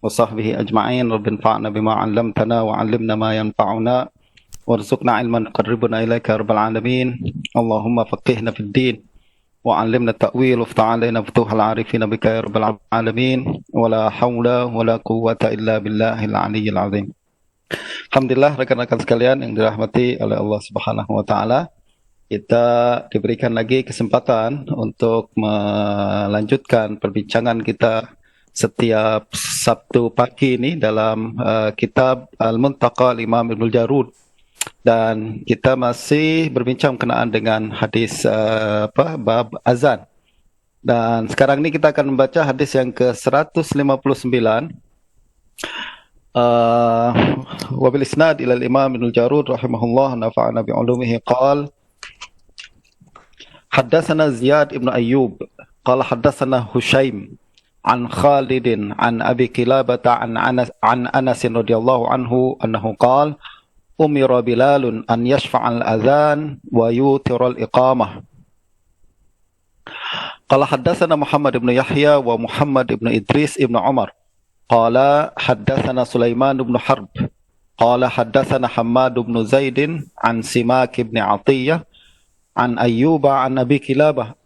وصحبه أجمعين. رب انفعنا بما علمتنا وعلمنا ما ينفعنا وارزقنا علما يقربنا إليك يا رب العالمين. اللهم فقهنا في الدين وعلمنا التأويل وافتح علينا فتوح العارفين بك يا رب العالمين. ولا حول ولا قوة إلا بالله العلي العظيم. Alhamdulillah rekan-rekan sekalian yang dirahmati oleh Allah Subhanahu wa taala, kita diberikan lagi kesempatan untuk melanjutkan perbincangan kita setiap Sabtu pagi ini dalam kitab Al-Muntaqa Imam Ibnul Jarud, dan kita masih berbincang berkenaan dengan hadis bab azan. Dan sekarang ini kita akan membaca hadis yang ke-159. Wabil isnad ila al-Imam Ibnul Jarud rahimahullah nafa'ana bi'ulumihi qala haddatsana Ziyad ibn Ayyub qala haddatsana Hushaim an Khalid an Abi Kilabah an Anas radhiyallahu anhu annahu qala umira Bilalun an yashfa'a al-adhan wa yutira al-iqamah. Qala haddatsana Muhammad ibn Yahya wa Muhammad ibn Idris ibn Umar qala haddatsana Sulaiman ibn Harb qala haddatsana Hammad ibn Zaid an Simak ibn Atiyah an Ayyub an Abi Kilabah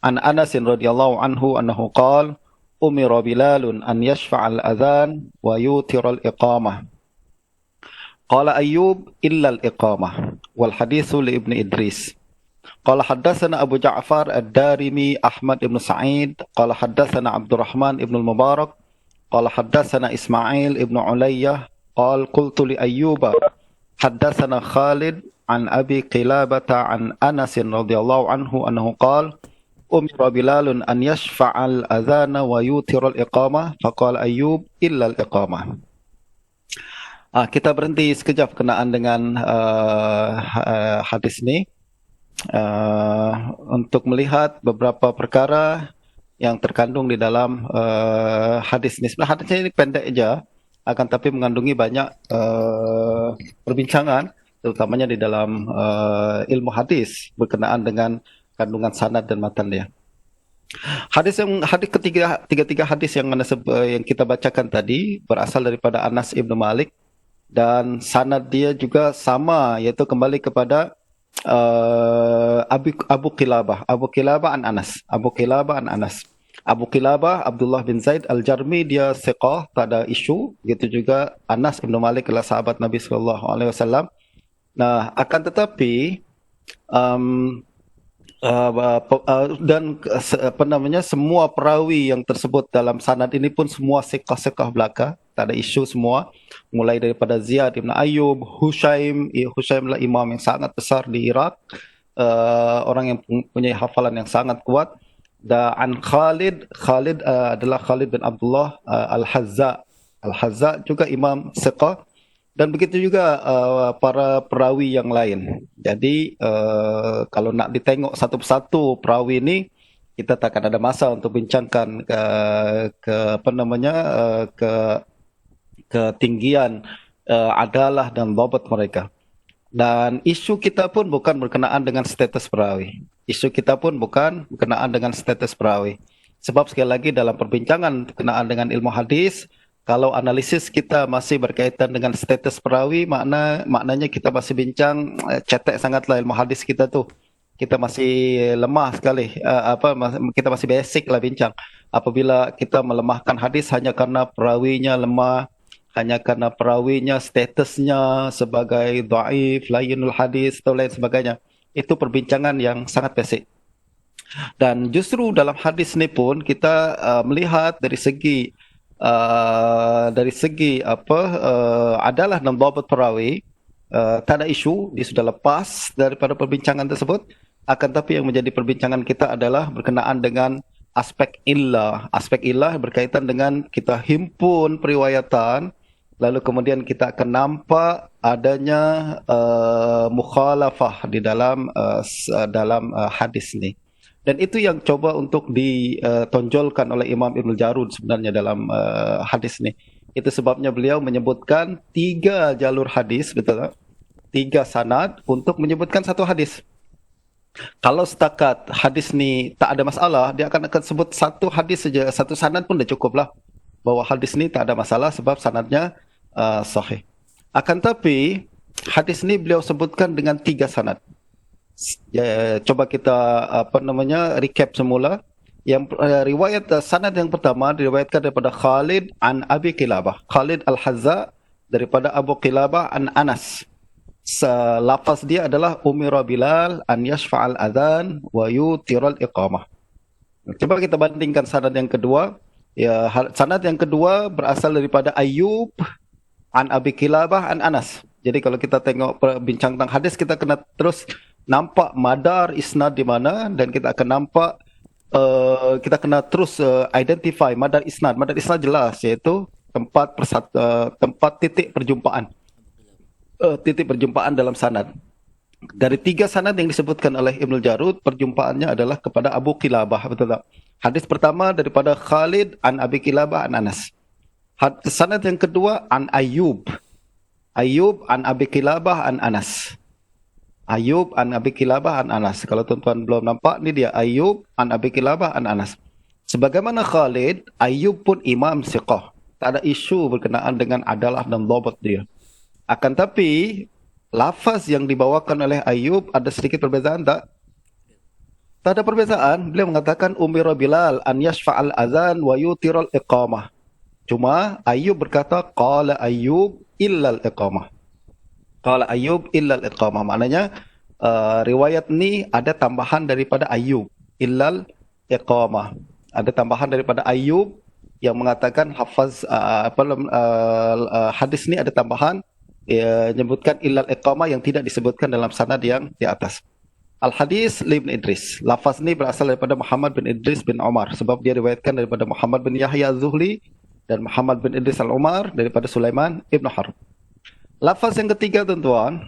an Anas radhiyallahu anhu annahu qala umira Bilalun an yashfa'a al-adhan wa yutira al-iqamah. Qala Ayyub illa al-iqamah wal hadithu li Ibn Idris. Qala haddatsana Abu Ja'far ad-Darimi Ahmad ibn Sa'id qala haddatsana Abdurrahman ibn al-Mubarak qala haddatsana Ismail ibn Ulayyah qala qultu li Ayyuba haddatsana Khalid an Abi Qilabah an Anas radhiyallahu anhu annahu qala umira Bilalun an yashfa'a al-adhana wa yutira al-iqamah faqala Ayyub illa al-iqamah. Kita berhenti sekejap berkenaan dengan hadis ini untuk melihat beberapa perkara yang terkandung di dalam hadis ini. Sebenarnya hadisnya ini pendek aja, akan tapi mengandungi banyak perbincangan, terutamanya di dalam ilmu hadis berkenaan dengan kandungan sanad dan matan dia. Hadis ketiga hadis yang kita bacakan tadi berasal daripada Anas ibn Malik, dan sanad dia juga sama, yaitu kembali kepada Abu Kilabah an Anas. Abu Kilabah Abdullah bin Zaid al-Jarmi, dia thiqah, tak ada isu. Begitu juga Anas bin Malik adalah sahabat Nabi SAW. Nah, akan tetapi semua perawi yang tersebut dalam sanad ini pun semua thiqah belaka, tak ada isu semua. Mulai daripada Ziyad ibn Ayyub, Hushaim adalah imam yang sangat besar di Iraq, orang yang punya hafalan yang sangat kuat. Dan Khalid adalah Khalid bin Abdullah Al-Hazza juga imam thiqah. Dan begitu juga para perawi yang lain. Jadi kalau nak ditengok satu persatu perawi ini, kita tak akan ada masa untuk bincangkan ketinggian adalah dan dhabat mereka. Dan isu kita pun bukan berkenaan dengan status perawi. Sebab sekali lagi dalam perbincangan berkenaan dengan ilmu hadis, kalau analisis kita masih berkaitan dengan status perawi, maknanya kita masih bincang cetek sangatlah ilmu hadis kita tu. Kita masih lemah sekali, kita masih basic lah bincang. Apabila kita melemahkan hadis hanya karena perawinya lemah, hanya karena perawinya statusnya sebagai dhaif, lainul hadis atau lain sebagainya, itu perbincangan yang sangat basic. Dan justru dalam hadis ni pun kita melihat dari segi adalah dan dhabat perawi, tak ada isu, dia sudah lepas daripada perbincangan tersebut. Akan tapi yang menjadi perbincangan kita adalah berkenaan dengan aspek illah. Aspek illah berkaitan dengan kita himpun periwayatan, lalu kemudian kita akan nampak adanya mukhalafah di dalam hadis ni. Dan itu yang coba untuk ditonjolkan oleh Imam Ibnul Jarud sebenarnya dalam hadis ni. Itu sebabnya beliau menyebutkan 3 jalur hadis, betul tak? 3 sanad untuk menyebutkan satu hadis. Kalau setakat hadis ni tak ada masalah, dia akan sebut satu hadis saja, satu sanad pun dah cukup lah. bahwa hadis ini tak ada masalah sebab sanadnya sahih. Akan tapi hadis ini beliau sebutkan dengan 3 sanad. Coba kita recap semula. Yang riwayat sanad yang pertama diriwayatkan daripada Khalid an Abi Qilabah, Khalid Al-Hazza daripada Abu Qilabah an Anas. Lafaz dia adalah umira Bilal an yashfa'al adzan wa yutiral iqamah. Coba kita bandingkan sanad yang kedua. Ya, sanad yang kedua berasal daripada Ayyub an Abi Qilabah an Anas. Jadi kalau kita tengok bincang tentang hadis, kita kena terus nampak madar isnad di mana, dan kita akan nampak kita kena terus identify madar isnad. Madar isnad jelas, iaitu tempat titik perjumpaan. Titik perjumpaan dalam sanad. Dari 3 sanad yang disebutkan oleh Ibnu Jarud, perjumpaannya adalah kepada Abu Qilabah, betul tak? Hadis pertama daripada Khalid an Abi Qilabah an Anas. Sanad yang kedua an Ayyub. Ayyub an Abi Qilabah an Anas. Ayyub an Abi Qilabah an Anas. Kalau tuan-tuan belum nampak, ni dia Ayyub an Abi Qilabah an Anas. Sebagaimana Khalid, Ayyub pun imam siqah. Tak ada isu berkenaan dengan adalah dan dhabat dia. Akan tapi lafaz yang dibawakan oleh Ayyub ada sedikit perbezaan tak? Tak ada perbezaan. Beliau mengatakan umira Bilal an yashfa'al adzan wa yutiral iqamah. Cuma Ayyub berkata qala Ayyub illal iqamah. Qala Ayyub illal iqamah. Maknanya riwayat ni ada tambahan daripada Ayyub, illal iqamah. Ada tambahan daripada Ayyub yang mengatakan hadis ni ada tambahan menyebutkan illal iqamah yang tidak disebutkan dalam sanad yang di atas. Al-Hadis Ibn Idris. Lafaz ni berasal daripada Muhammad bin Idris bin Umar, sebab dia riwayatkan daripada Muhammad bin Yahya Az-Zuhli dan Muhammad bin Idris Al-Umar daripada Sulaiman Ibn Harb. Lafaz yang ketiga, tuan-tuan,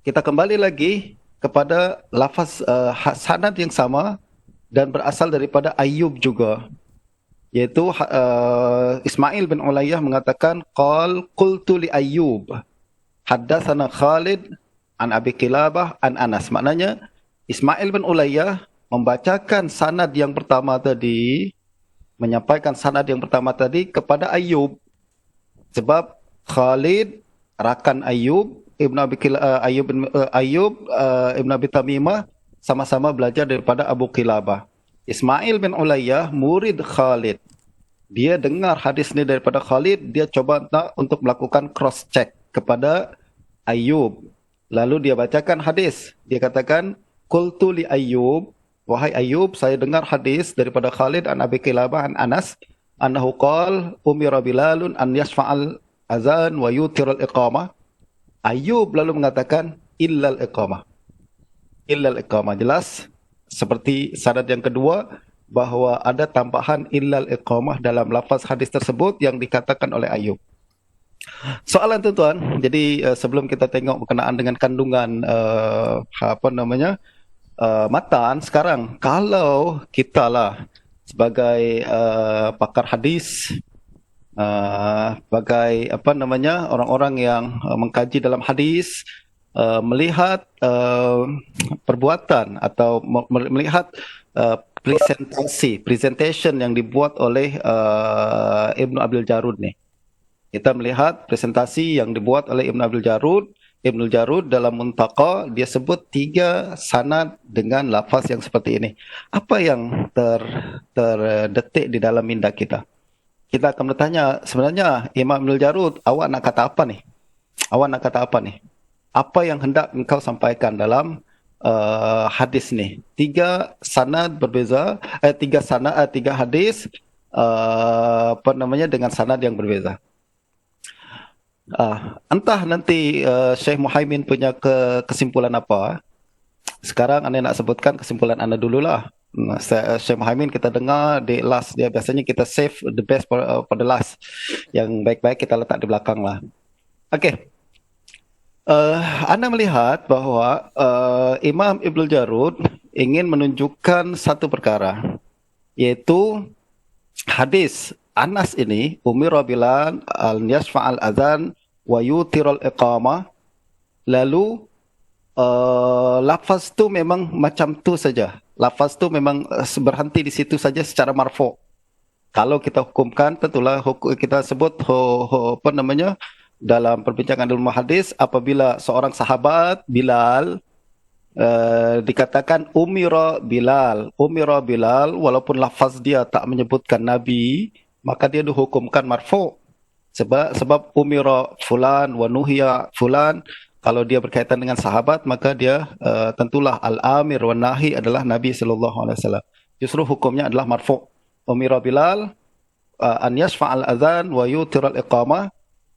kita kembali lagi kepada lafaz sanad yang sama dan berasal daripada Ayyub juga, iaitu Ismail bin Ulayyah mengatakan qultu li Ayyub haddatsana Khalid an Abi Qilabah an Anas. Maknanya Ismail bin Ulayyah membacakan sanad yang pertama tadi, menyampaikan sanad yang pertama tadi kepada Ayyub, sebab Khalid rakan Ayyub Ibn Abi Tamimah sama-sama belajar daripada Abu Qilabah. Ismail bin Ulayyah murid Khalid. Dia dengar hadis ni daripada Khalid, dia coba untuk melakukan cross check kepada Ayyub. Lalu dia bacakan hadis. Dia katakan qultu li Ayyub, wahai Ayyub, saya dengar hadis daripada Khalid an Abi Qilabah an Anas annahu qala umira Bilalun an yashfa'al azan wa yutiral iqamah. Ayyub lalu mengatakan illal iqamah. Illal iqamah. Jelas seperti sanad yang kedua bahawa ada tambahan illal iqamah dalam lafaz hadis tersebut yang dikatakan oleh Ayyub. Soalan, tuan-tuan, jadi sebelum kita tengok berkenaan dengan kandungan matan sekarang, kalau kita lah sebagai pakar hadis, sebagai orang-orang yang mengkaji dalam hadis, melihat perbuatan atau melihat presentation yang dibuat oleh Ibnu Abil Jarud ni. Kita melihat presentasi yang dibuat oleh Ibnu Jarud dalam Muntaqa. Dia sebut 3 sanad dengan lafaz yang seperti ini. Apa yang terdetik di dalam minda kita? Kita akan bertanya, sebenarnya Imam Ibnu Jarud, awak nak kata apa ni? Awak nak kata apa ni? Apa yang hendak engkau sampaikan dalam hadis ni? 3 sanad berbeza, 3 hadis dengan sanad yang berbeza. Entah nanti Syekh Muhaimin punya kesimpulan apa. Sekarang anda nak sebutkan kesimpulan anda dululah. Syekh Muhaimin kita dengar di last dia, biasanya kita save the best for the last. Yang baik-baik kita letak di belakang lah. Okey. Anda melihat bahawa Imam Ibnu Jarud ingin menunjukkan satu perkara, iaitu hadis Anas ini, umira Bilal al yashfa'al adzan wa yutiral iqamah. Lalu lafaz tu memang macam tu saja. Lafaz tu memang berhenti di situ saja secara marfu'. Kalau kita hukumkan, tentulah kita sebut dalam perbincangan ilmu hadis, apabila seorang sahabat Bilal dikatakan umira Bilal, walaupun lafaz dia tak menyebutkan Nabi, maka dia dihukumkan marfu'. Sebab umira fulan wa nuhiya fulan, kalau dia berkaitan dengan sahabat, maka dia tentulah al-amir wa nahi adalah Nabi sallallahu alaihi wasallam. Justru hukumnya adalah marfu'. Umira Bilal an yashfa'al adzan wa yutiral iqamah,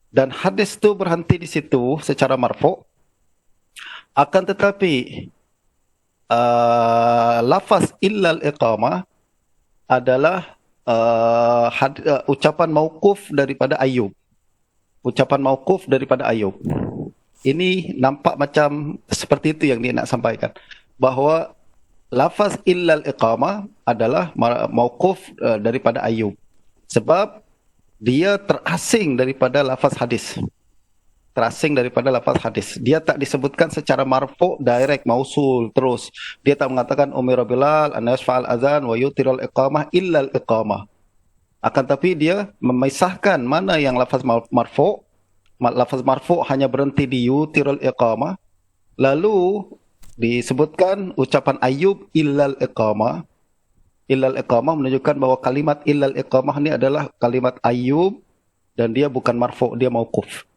dan hadis itu berhenti di situ secara marfu'. Akan tetapi lafaz illal iqamah adalah ucapan mauquf daripada Ayyub. Ini nampak macam seperti itu yang dia nak sampaikan, bahawa lafaz illal iqamah adalah mauquf daripada Ayyub, sebab dia terasing daripada lafaz hadis. Dia tak disebutkan secara marfu' direct mausul terus. Dia tak mengatakan umira Bilal an yashfa'al azan wa yutiral iqamah illal iqamah. Akan tapi dia memisahkan mana yang lafaz marfu'. Lafaz marfu' hanya berhenti di yutiral iqamah. Lalu disebutkan ucapan Ayyub illal iqamah. Illal iqamah menunjukkan bahawa kalimat illal iqamah ni adalah kalimat Ayyub dan dia bukan marfu', dia mauquf.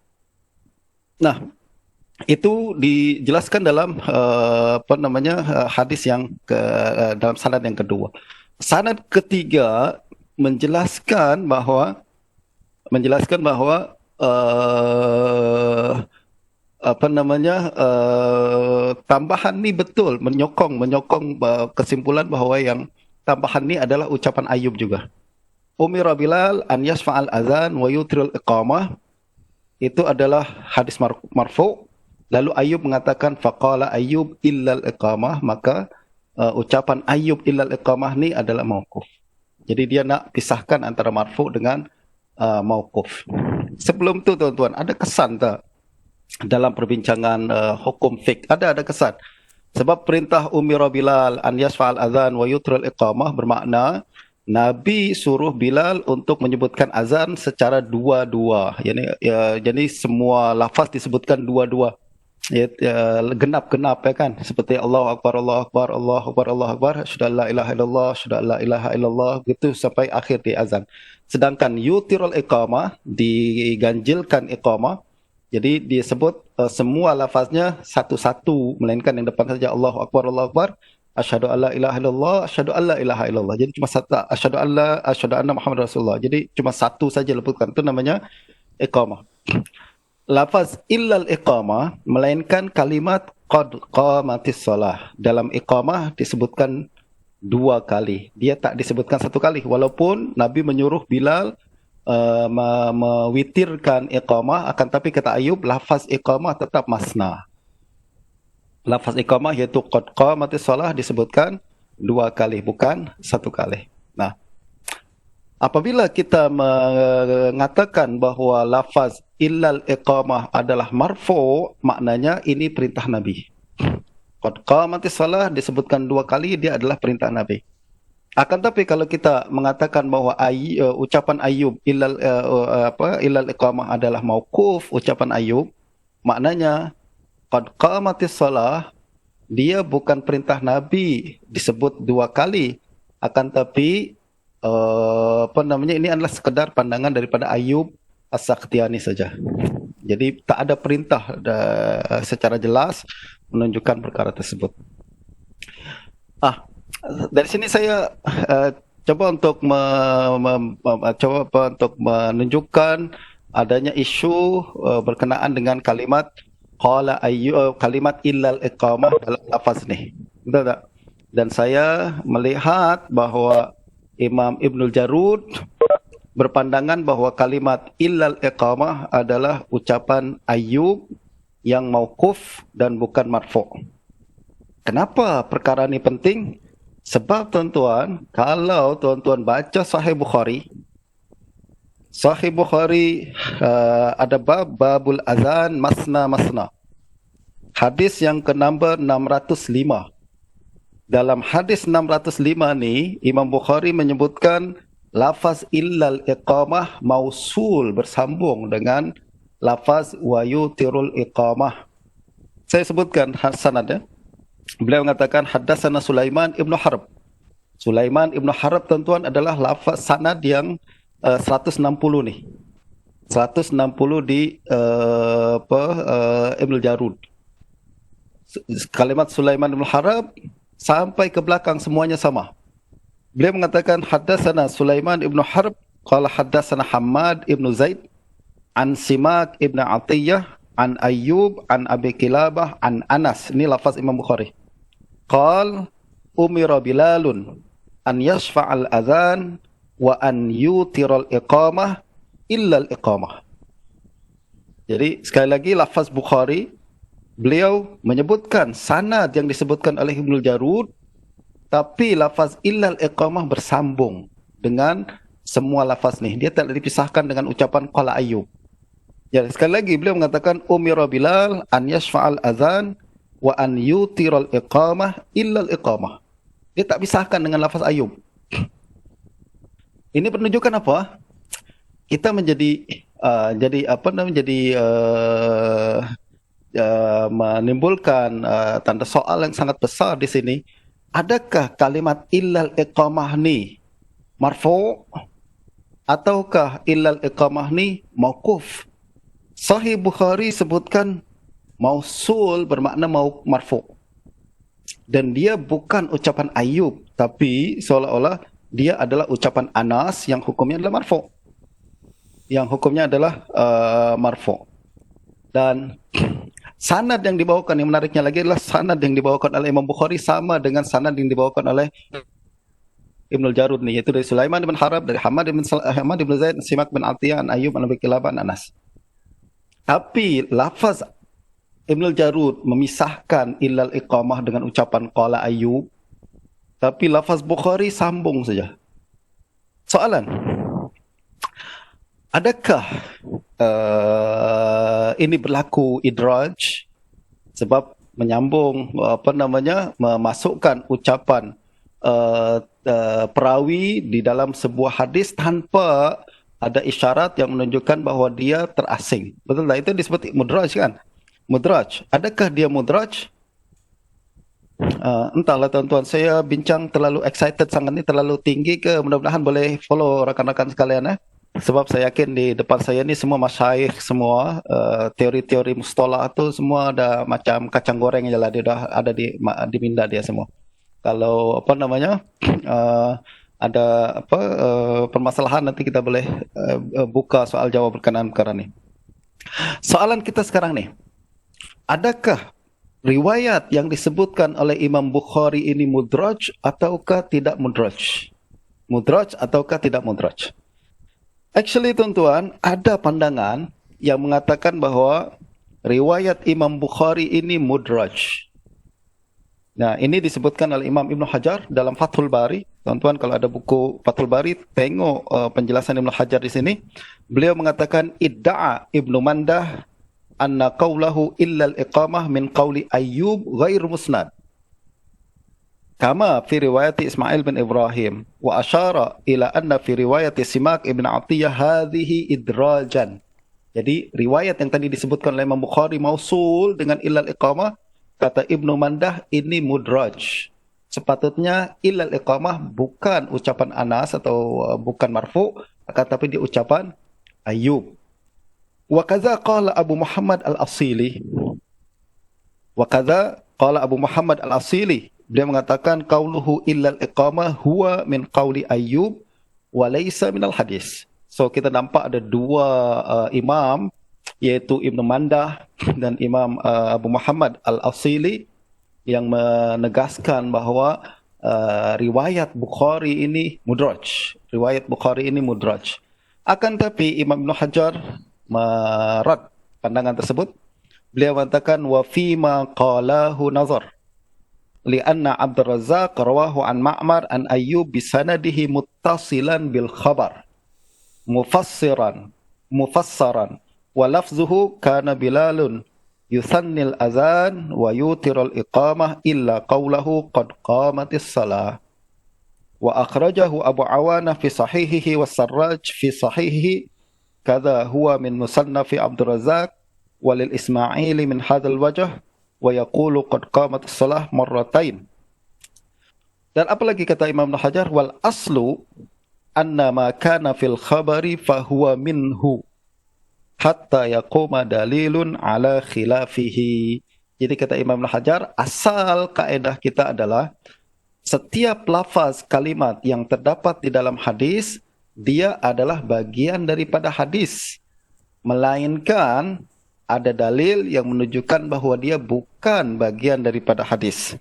Nah, itu dijelaskan dalam hadis yang dalam sanad yang kedua. Sanad ketiga menjelaskan bahawa tambahan ni betul, menyokong kesimpulan bahawa yang tambahan ni adalah ucapan Ayyub juga. Umira Bilal an yashfa'al azan wa yutril iqamah, itu adalah hadis marfu'. Lalu Ayyub mengatakan faqala Ayyub illal iqamah, maka ucapan Ayyub illal iqamah ni adalah mauquf. Jadi dia nak pisahkan antara marfu' dengan mauquf. Sebelum tu tuan-tuan, ada kesan tak dalam perbincangan hukum fiqh? Ada kesan. Sebab perintah umira Bilal an yashfa'al azan wa yutril iqamah bermakna Nabi suruh Bilal untuk menyebutkan azan secara dua-dua. Jadi semua lafaz disebutkan dua-dua. Genap-genap ya kan. Seperti Allahu Akbar, Allahu Akbar, Allahu Akbar, Allahu Akbar, asyhadu an la ilaha illallah, asyhadu an la ilaha illallah, gitu sampai akhir di azan. Sedangkan yutirul iqamah, diganjilkan iqamah. Jadi disebut semua lafaznya satu-satu, melainkan yang depan saja Allahu Akbar, Allahu Akbar, asyhadu an la ilaha illallah, asyhadu an la ilaha illallah. Jadi cuma satu, asyhadu anna Muhammad Rasulullah. Jadi cuma satu saja lebutkan. Itu namanya iqamah. Lafaz illal iqamah melainkan kalimat qad qamatis shalah. Dalam iqamah disebutkan dua kali. Dia tak disebutkan satu kali, walaupun Nabi menyuruh Bilal mewitirkan iqamah, akan tapi kata Ayyub lafaz iqamah tetap masna. Lafaz iqamah iaitu qad qamatis shalah disebutkan dua kali, bukan satu kali. Nah, apabila kita mengatakan bahawa lafaz illal iqamah adalah marfu', maknanya ini perintah Nabi. Qad qamatis shalah disebutkan dua kali, dia adalah perintah Nabi. Akan tapi kalau kita mengatakan bahawa ucapan Ayyub illal iqamah adalah mauquf, ucapan Ayyub, maknanya qad qamatis shalah dia bukan perintah Nabi disebut dua kali, akan tapi ini adalah sekadar pandangan daripada Ayyub As-Sakhtiyani saja. Jadi tak ada perintah secara jelas menunjukkan perkara tersebut. Dari sini saya coba untuk menunjukkan adanya isu berkenaan dengan kalimat qala Ayyub, kalimat illal iqamah dalam lafaz ni. Betul tak? Dan saya melihat bahawa Imam Ibnul Jarud berpandangan bahawa kalimat illal iqamah adalah ucapan Ayyub yang mauquf dan bukan marfu'. Kenapa perkara ini penting? Sebab tuan-tuan, kalau tuan-tuan baca Sahih Bukhari ada babul azan masna. Hadis yang ke nombor 605. Dalam hadis 605 ni, Imam Bukhari menyebutkan lafaz illal iqamah mausul bersambung dengan lafaz wa yutirul iqamah. Saya sebutkan sanadnya. Beliau mengatakan haddatsana Sulaiman ibnu Harb. Sulaiman ibnu Harb tuan-tuan adalah lafaz sanad yang 160 nih. 160 di Ibnu Jarud. Kalimat Sulaiman ibnu Harb sampai ke belakang semuanya sama. Beliau mengatakan haddatsana Sulaiman ibnu Harb qala haddatsana Hammad ibnu Zaid an Simak ibnu Atiyah an Ayyub an Abi Kilabah an Anas. Ini lafaz Imam Bukhari. Qal umira Bilalun an yashfa'al adhan wa an yutiral iqamah illa al iqamah. Jadi sekali lagi lafaz Bukhari, beliau menyebutkan sanad yang disebutkan oleh Ibnu Jarud, tapi lafaz illa al iqamah bersambung dengan semua lafaz ni. Dia tak dipisahkan dengan ucapan qala Ayyub. Jadi sekali lagi beliau mengatakan umira Bilal an yashfa'al adhan wa an yutiral iqamah illa al iqamah. Dia tak pisahkan dengan lafaz Ayyub. Ini menunjukkan apa? Kita menjadi menimbulkan tanda soal yang sangat besar di sini. Adakah kalimat illal iqamah ni marfu' ataukah illal iqamah ni mauquf? Sahih Bukhari sebutkan mausul bermakna marfu'. Dan dia bukan ucapan Ayyub, tapi seolah-olah dia adalah ucapan Anas yang hukumnya adalah marfu'. Yang hukumnya adalah marfu'. Dan sanad yang dibawakan, yang menariknya lagi adalah sanad yang dibawakan oleh Imam Bukhari sama dengan sanad yang dibawakan oleh Ibnu Jarud ni, yaitu dari Sulaiman bin Harb, dari Hammad bin Zaid, Simak bin Atiyah, Ayyub an Abi Kilabah, Anas. Tapi lafaz Ibnu Jarud memisahkan illal iqamah dengan ucapan qala Ayyub, tapi lafaz Bukhari sambung saja. Soalan, adakah ini berlaku idraj sebab menyambung memasukkan ucapan perawi di dalam sebuah hadis tanpa ada isyarat yang menunjukkan bahawa dia terasing. Betul tak? Itu disebut mudraj kan? Mudraj. Adakah dia mudraj? Entahlah tuan-tuan, saya bincang terlalu excited sangat ni, terlalu tinggi ke? Mudah-mudahan boleh follow rakan-rakan sekalian sebab saya yakin di depan saya ni semua masyayikh semua, teori-teori mustalah tu semua ada macam kacang goreng je lah, dia dah ada di minda dia semua. Kalau ada permasalahan, nanti kita boleh buka soal jawab berkenaan perkara ni. Soalan kita sekarang ni, adakah riwayat yang disebutkan oleh Imam Bukhari ini mudraj ataukah tidak mudraj? Mudraj ataukah tidak mudraj? Actually tuan-tuan, ada pandangan yang mengatakan bahawa riwayat Imam Bukhari ini mudraj. Nah, ini disebutkan oleh Imam Ibn Hajar dalam Fathul Bari. Tuan-tuan, kalau ada buku Fathul Bari, tengok penjelasan Ibn Hajar di sini. Beliau mengatakan idda'a Ibnu Mandah anna qawlahu illa al-iqamah min qawli Ayyub ghair musnad. Kama fi riwayat Ismail bin Ibrahim wa asyara ila anna fi riwayat Simak ibn Atiyah hadhihi idrajan. Jadi riwayat yang tadi disebutkan oleh Imam Bukhari mausul dengan illa al-iqamah, kata Ibnu Mandah ini mudraj. Sepatutnya illal iqamah bukan ucapan Anas atau bukan marfu', tetapi dia ucapan Ayyub. Wa kadza qala Abu Muhammad Al-Asili. Wa kadza qala Abu Muhammad Al-Asili. Beliau mengatakan qauluhu illal iqamah huwa min qauli Ayyub wa laysa minal hadis. So kita nampak ada dua imam, yaitu Ibnu Mandah dan Imam Abu Muhammad Al-Asili, yang menegaskan bahawa riwayat Bukhari ini mudraj. Riwayat Bukhari ini mudraj. Akan tapi Imam Ibn Hajar merad pandangan tersebut. Beliau mengatakan wa fima qalahu nazar lianna Abdul Razzaq rawahu an Ma'mar an Ayyub bisanadihi muttasilan bil khabar mufassaran wa lafzuhu kana Bilalun yusannil azan wa yutirul iqamah illa qawlahu qad qamatis salah. wa akhrajahu Abu Awana fi sahihihi wa Sarraj fi sahihihi kadza huwa min musannafi Abdul Razzaq walil Ismaili min hadzal wajh wa yaqulu qad qamat as-salah marratain. Dan apalagi kata Imam Ibnu Hajar, wal aslu anna ma kana fil khabari fahuwa minhu hatta yaquma dalilun ala khilafihi. Jadi kata Imam Ibnu Hajar, asal kaedah kita adalah setiap lafaz kalimat yang terdapat di dalam hadis, dia adalah bagian daripada hadis. Melainkan ada dalil yang menunjukkan bahawa dia bukan bagian daripada hadis.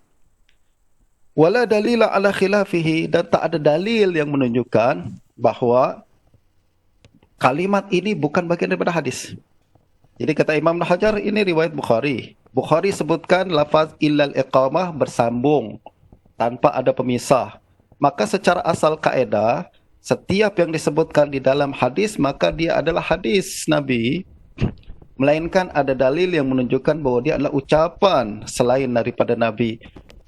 Wala dalila ala khilafihi, dan tak ada dalil yang menunjukkan bahawa kalimat ini bukan bagian daripada hadis. Jadi kata Imam Ibnu Hajar, ini riwayat Bukhari. Bukhari sebutkan lafaz illal iqamah bersambung tanpa ada pemisah. Maka secara asal kaedah, setiap yang disebutkan di dalam hadis maka dia adalah hadis Nabi. Melainkan ada dalil yang menunjukkan bahawa dia adalah ucapan selain daripada Nabi.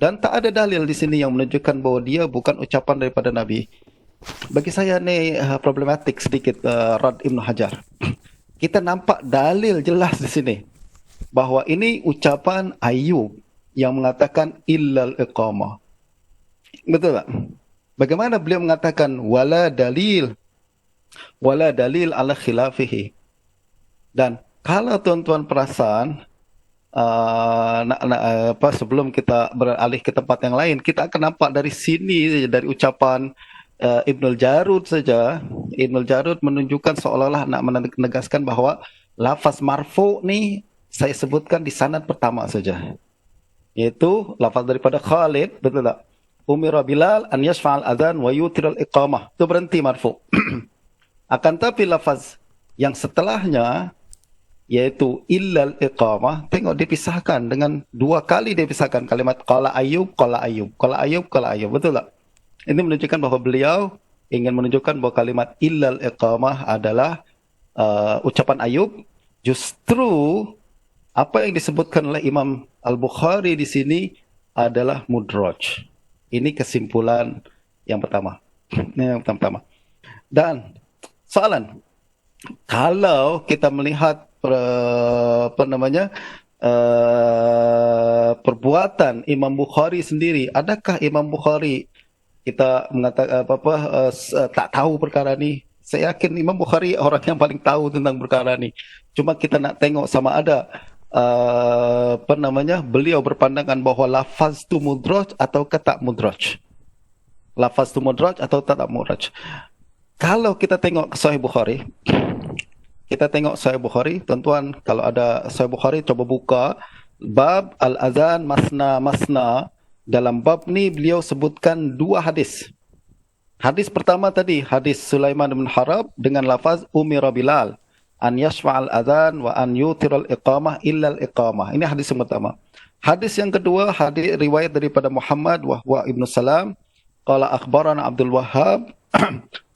Dan tak ada dalil di sini yang menunjukkan bahawa dia bukan ucapan daripada Nabi. Bagi saya ni problematik sedikit Rad Ibn Hajar. Kita nampak dalil jelas di sini bahawa ini ucapan Ayyub yang mengatakan illal iqamah. Betul tak? Bagaimana beliau mengatakan wala dalil ala khilafihi. Dan kalau tuan-tuan perasan, sebelum kita beralih ke tempat yang lain, kita akan nampak dari sini, dari ucapan Ibnul Jarud saja. Ibnul Jarud menunjukkan seolah-olah nak menegaskan bahawa lafaz marfu' ni saya sebutkan di sanad pertama saja. Iaitu lafaz daripada Khalid, betul tak? Umira Bilal an yashfa'al adhan wa yutiral iqamah. Itu berhenti marfu'. Akan tapi lafaz yang setelahnya, iaitu illal iqamah, tengok dipisahkan dengan dua kali dipisahkan kalimat qala Ayyub, qala Ayyub, qala Ayyub, qala Ayyub. Betul tak? Ini menunjukkan bahawa beliau ingin menunjukkan bahawa kalimat illal iqamah adalah ucapan Ayyub. Justru apa yang disebutkan oleh Imam Al-Bukhari di sini adalah mudraj. Ini kesimpulan yang pertama. Ini yang pertama. Dan soalan, kalau kita melihat perbuatan Imam Bukhari sendiri, adakah Imam Bukhari kita mengatakan tak tahu perkara ni? Saya yakin Imam Bukhari orang yang paling tahu tentang perkara ni. Cuma kita nak tengok sama ada beliau berpandangan bahawa lafaz tu mudraj atau tak mudraj. Lafaz tu mudraj atau tak mudraj. Kalau kita tengok Sahih Bukhari, tuan-tuan, kalau ada Sahih Bukhari, coba buka bab al-azan masna. Dalam bab ni beliau sebutkan dua hadis. Hadis pertama tadi, hadis Sulaiman bin Harb dengan lafaz umira Bilal an yashfa'al adhan wa an yutiral iqamah illal iqamah. Ini hadis yang pertama. Hadis yang kedua, hadis riwayat daripada Muhammad wa Ibnu Salam, qala akhbarana Abdul Wahhab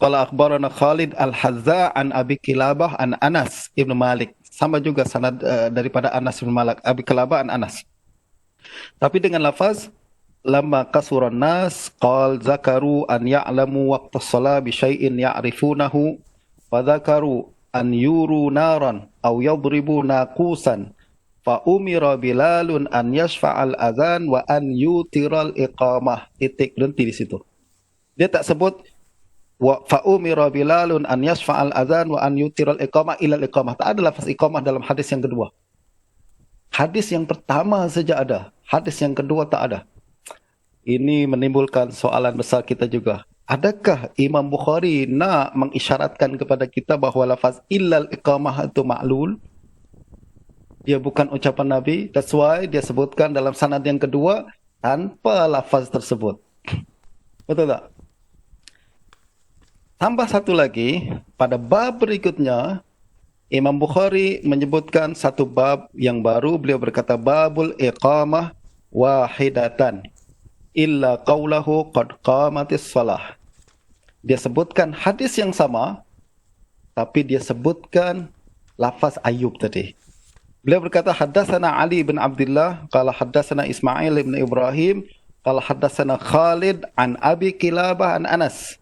qala akhbarana Khalid al-Hazza an Abi Kilabah an Anas Ibn Malik. Sama juga sanad daripada Anas bin Malik, Abi Kilabah an Anas. Tapi dengan lafaz lamma kasuran nas qal zakaru an ya'lamu waqta shalah bi syai'in ya'rifunahu wa zakaru an yuru naran aw yadribu naqusan fa umira Bilalun an yashfa'al adhan wa an yutiral iqamah. Titik, berhenti di situ. Dia tak sebut fa umira Bilalun an yashfa'al adhan wa an yutiral iqamah ila iqamah. Tak ada lafaz iqamah dalam hadis yang kedua. Hadis yang pertama saja ada, hadis yang kedua tak ada. Ini menimbulkan soalan besar kita juga. Adakah Imam Bukhari nak mengisyaratkan kepada kita bahawa lafaz illal iqamah itu ma'lul? Dia bukan ucapan Nabi. That's why dia sebutkan dalam sanad yang kedua tanpa lafaz tersebut. Betul tak? Tambah satu lagi, pada bab berikutnya, Imam Bukhari menyebutkan satu bab yang baru. Beliau berkata, babul iqamah wahidatan illa qawlahu qad qamatis salah. Dia sebutkan hadis yang sama, tapi dia sebutkan lafaz Ayyub tadi. Beliau berkata, haddatsana Ali bin Abdullah qala haddatsana Ismail bin Ibrahim qala haddatsana Khalid an Abi Kilabah an Anas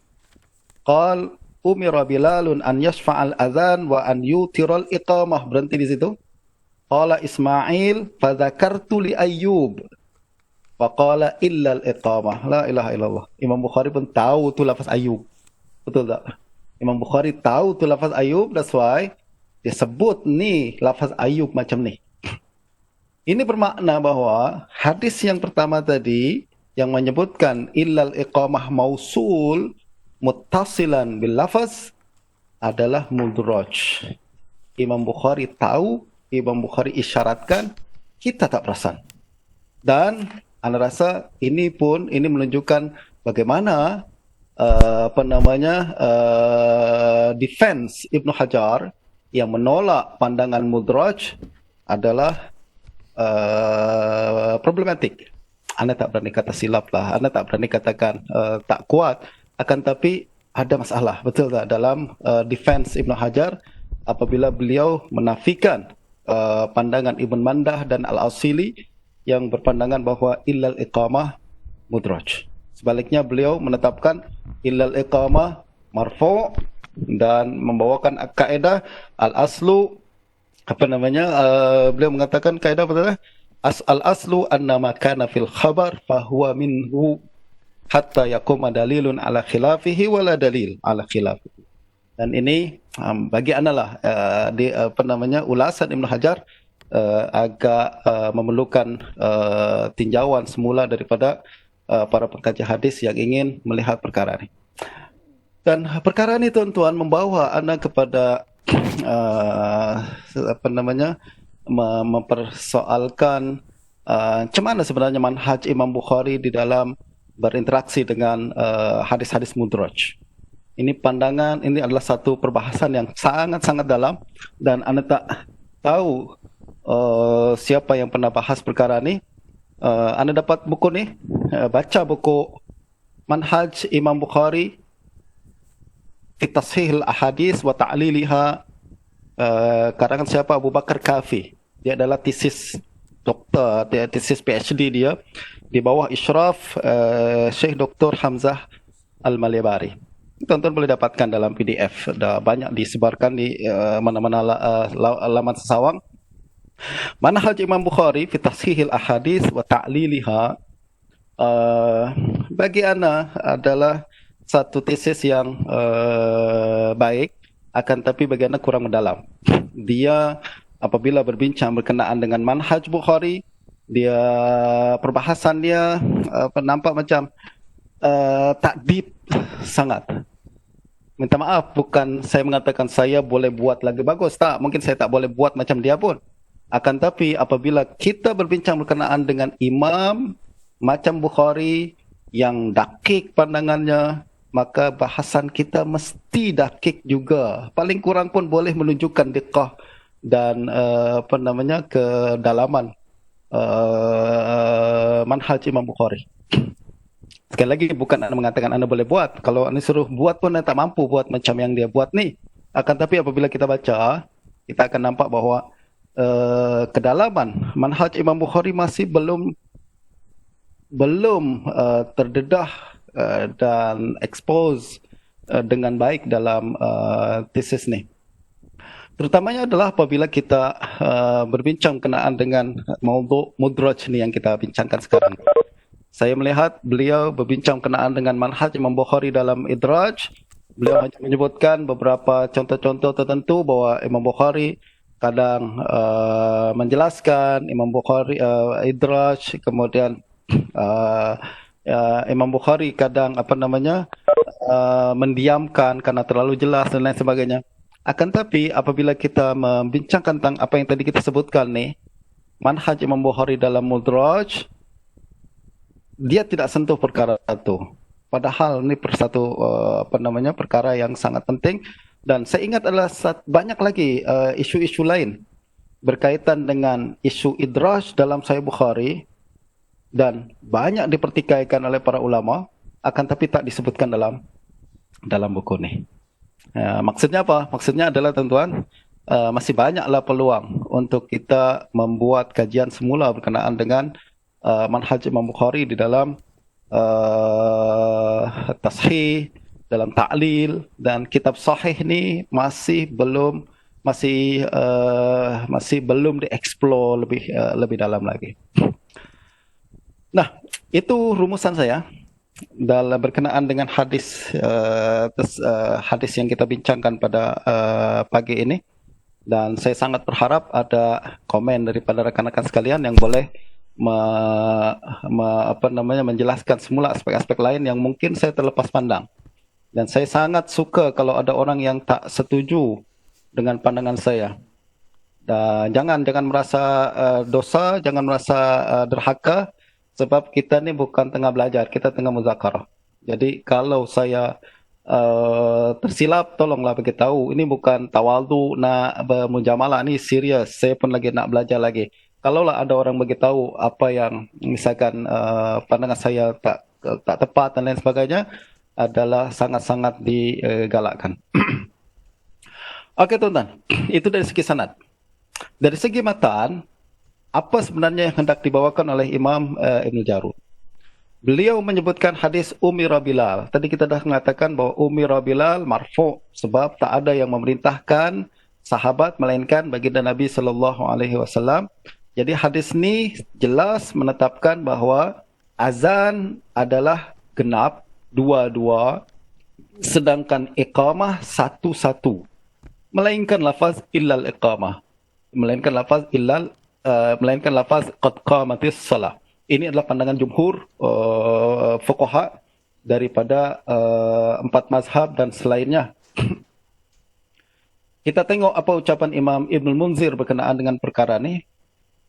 qala umira Bilalun an yashfa'al adzan wa an yutiral iqamah. Berhenti di situ. Qala Ismail fa dzakartu li Ayyub wa qala illa al-iqamah. La ilaha illallah. Imam Bukhari pun tahu tu lafaz Ayyub. Betul tak? Imam Bukhari tahu tu lafaz Ayyub, that's why dia sebut ni lafaz Ayyub macam ni. Ini bermakna bahawa hadis yang pertama tadi yang menyebutkan illal iqamah mausul muttasilan bil lafaz adalah mudraj. Imam Bukhari tahu, Imam Bukhari isyaratkan, kita tak perasan. Dan anda rasa ini menunjukkan bagaimana defense Ibnu Hajar yang menolak pandangan mudraj adalah problematik. Anda tak berani kata silap lah, anda tak berani katakan tak kuat, akan tapi ada masalah, betul tak, dalam defense Ibnu Hajar apabila beliau menafikan pandangan Ibn Mandah dan Al-Asili yang berpandangan bahawa illal iqamah mudraj. Sebaliknya beliau menetapkan illal iqamah marfu' dan membawakan kaedah al-aslu beliau mengatakan kaedah apa? Al-aslu anna ma kana fil khabar fahuwa minhu hatta yaquma dalilun ala khilafihi wala dalil ala khilafihi. Dan ini bagi analah ulasan Ibn Hajar agak memerlukan tinjauan semula daripada para pengkaji hadis yang ingin melihat perkara ini. Dan perkara ini tuan-tuan membawa anda kepada mempersoalkan macam mana sebenarnya manhaj Imam Bukhari di dalam berinteraksi dengan hadis-hadis mudraj. Ini pandangan, ini adalah satu perbahasan yang sangat-sangat dalam dan anda tak tahu siapa yang pernah bahas perkara ini. Anda dapat buku ni, baca buku Manhaj Imam Bukhari fi Tashihil Ahadis wa Ta'liliha, karangan siapa? Abu Bakar Kafi. Dia adalah tesis doktor, tesis PhD dia di bawah isyraf Syekh Dr. Hamzah Al-Malibari. Tuan-tuan boleh dapatkan dalam PDF, dah banyak disebarkan di mana-mana laman sesawang. Manhaj Imam Bukhari fi Tashihil Ahadis wa Ta'liliha bagi ana adalah satu tesis yang baik, akan tapi bagi ana kurang mendalam. Dia apabila berbincang berkenaan dengan manhaj Bukhari, dia perbahasan dia nampak macam tak deep sangat. Minta maaf, bukan saya mengatakan saya boleh buat lagi bagus, tak, mungkin saya tak boleh buat macam dia pun. Akan tapi apabila kita berbincang berkenaan dengan imam macam Bukhari yang dakik pandangannya, maka bahasan kita mesti dakik juga. Paling kurang pun boleh menunjukkan diqah dan kedalaman manhaj Imam Bukhari. Sekali lagi, bukan anda mengatakan anda boleh buat. Kalau anda suruh buat pun anda tak mampu buat macam yang dia buat ni. Akan tapi apabila kita baca, kita akan nampak bahawa kedalaman manhaj Imam Bukhari masih belum terdedah dan expose dengan baik dalam tesis ni. Terutamanya adalah apabila kita berbincang berkenaan dengan maudhu' mudraj ni yang kita bincangkan sekarang. Saya melihat beliau berbincang berkenaan dengan manhaj Imam Bukhari dalam idraj. Beliau hanya menyebutkan beberapa contoh-contoh tertentu bahawa Imam Bukhari kadang menjelaskan, Imam Bukhari idraj, kemudian Imam Bukhari kadang mendiamkan karena terlalu jelas dan lain sebagainya. Akan tapi apabila kita membincangkan tentang apa yang tadi kita sebutkan ni, manhaj Imam Bukhari dalam mudraj, dia tidak sentuh perkara itu. Padahal ini perkara yang sangat penting. Dan saya ingat adalah banyak lagi isu-isu lain berkaitan dengan isu idraj dalam Sahih Bukhari dan banyak dipertikaikan oleh para ulama, akan tapi tak disebutkan dalam buku ni. Maksudnya apa? Maksudnya adalah tuan-tuan, masih banyaklah peluang untuk kita membuat kajian semula berkenaan dengan manhaj Imam Bukhari di dalam tashih, dalam ta'lil, dan kitab sahih ni masih belum dieksplor lebih dalam lagi. Nah, itu rumusan saya dalam berkenaan dengan hadis yang kita bincangkan pada pagi ini. Dan saya sangat berharap ada komen daripada rekan-rekan sekalian yang boleh menjelaskan semula aspek-aspek lain yang mungkin saya terlepas pandang. Dan saya sangat suka kalau ada orang yang tak setuju dengan pandangan saya. Dan jangan merasa dosa, jangan merasa derhaka, sebab kita ni bukan tengah belajar, kita tengah muzakarah. Jadi kalau saya tersilap, tolonglah beritahu. Ini bukan tawadhu nak bermujamalah, ni serius. Saya pun lagi nak belajar lagi. Kalaulah ada orang beritahu apa yang misalkan pandangan saya tak tepat dan lain sebagainya, adalah sangat-sangat digalakkan. Okey tuan-tuan, itu dari segi sanad. Dari segi matan, apa sebenarnya yang hendak dibawakan oleh Imam Ibn Jarud? Beliau menyebutkan hadis Umira Bilal. Tadi kita dah mengatakan bahawa Umira Bilal marfu' sebab tak ada yang memerintahkan sahabat melainkan baginda Nabi sallallahu alaihi wasallam. Jadi hadis ni jelas menetapkan bahawa azan adalah genap dua-dua, sedangkan iqamah satu-satu. Melainkan lafaz illal iqamah. Melainkan lafaz qad qamatis salah. Ini adalah pandangan jumhur fuqaha daripada 4 mazhab dan selainnya. Kita tengok apa ucapan Imam Ibn Munzir berkenaan dengan perkara ni.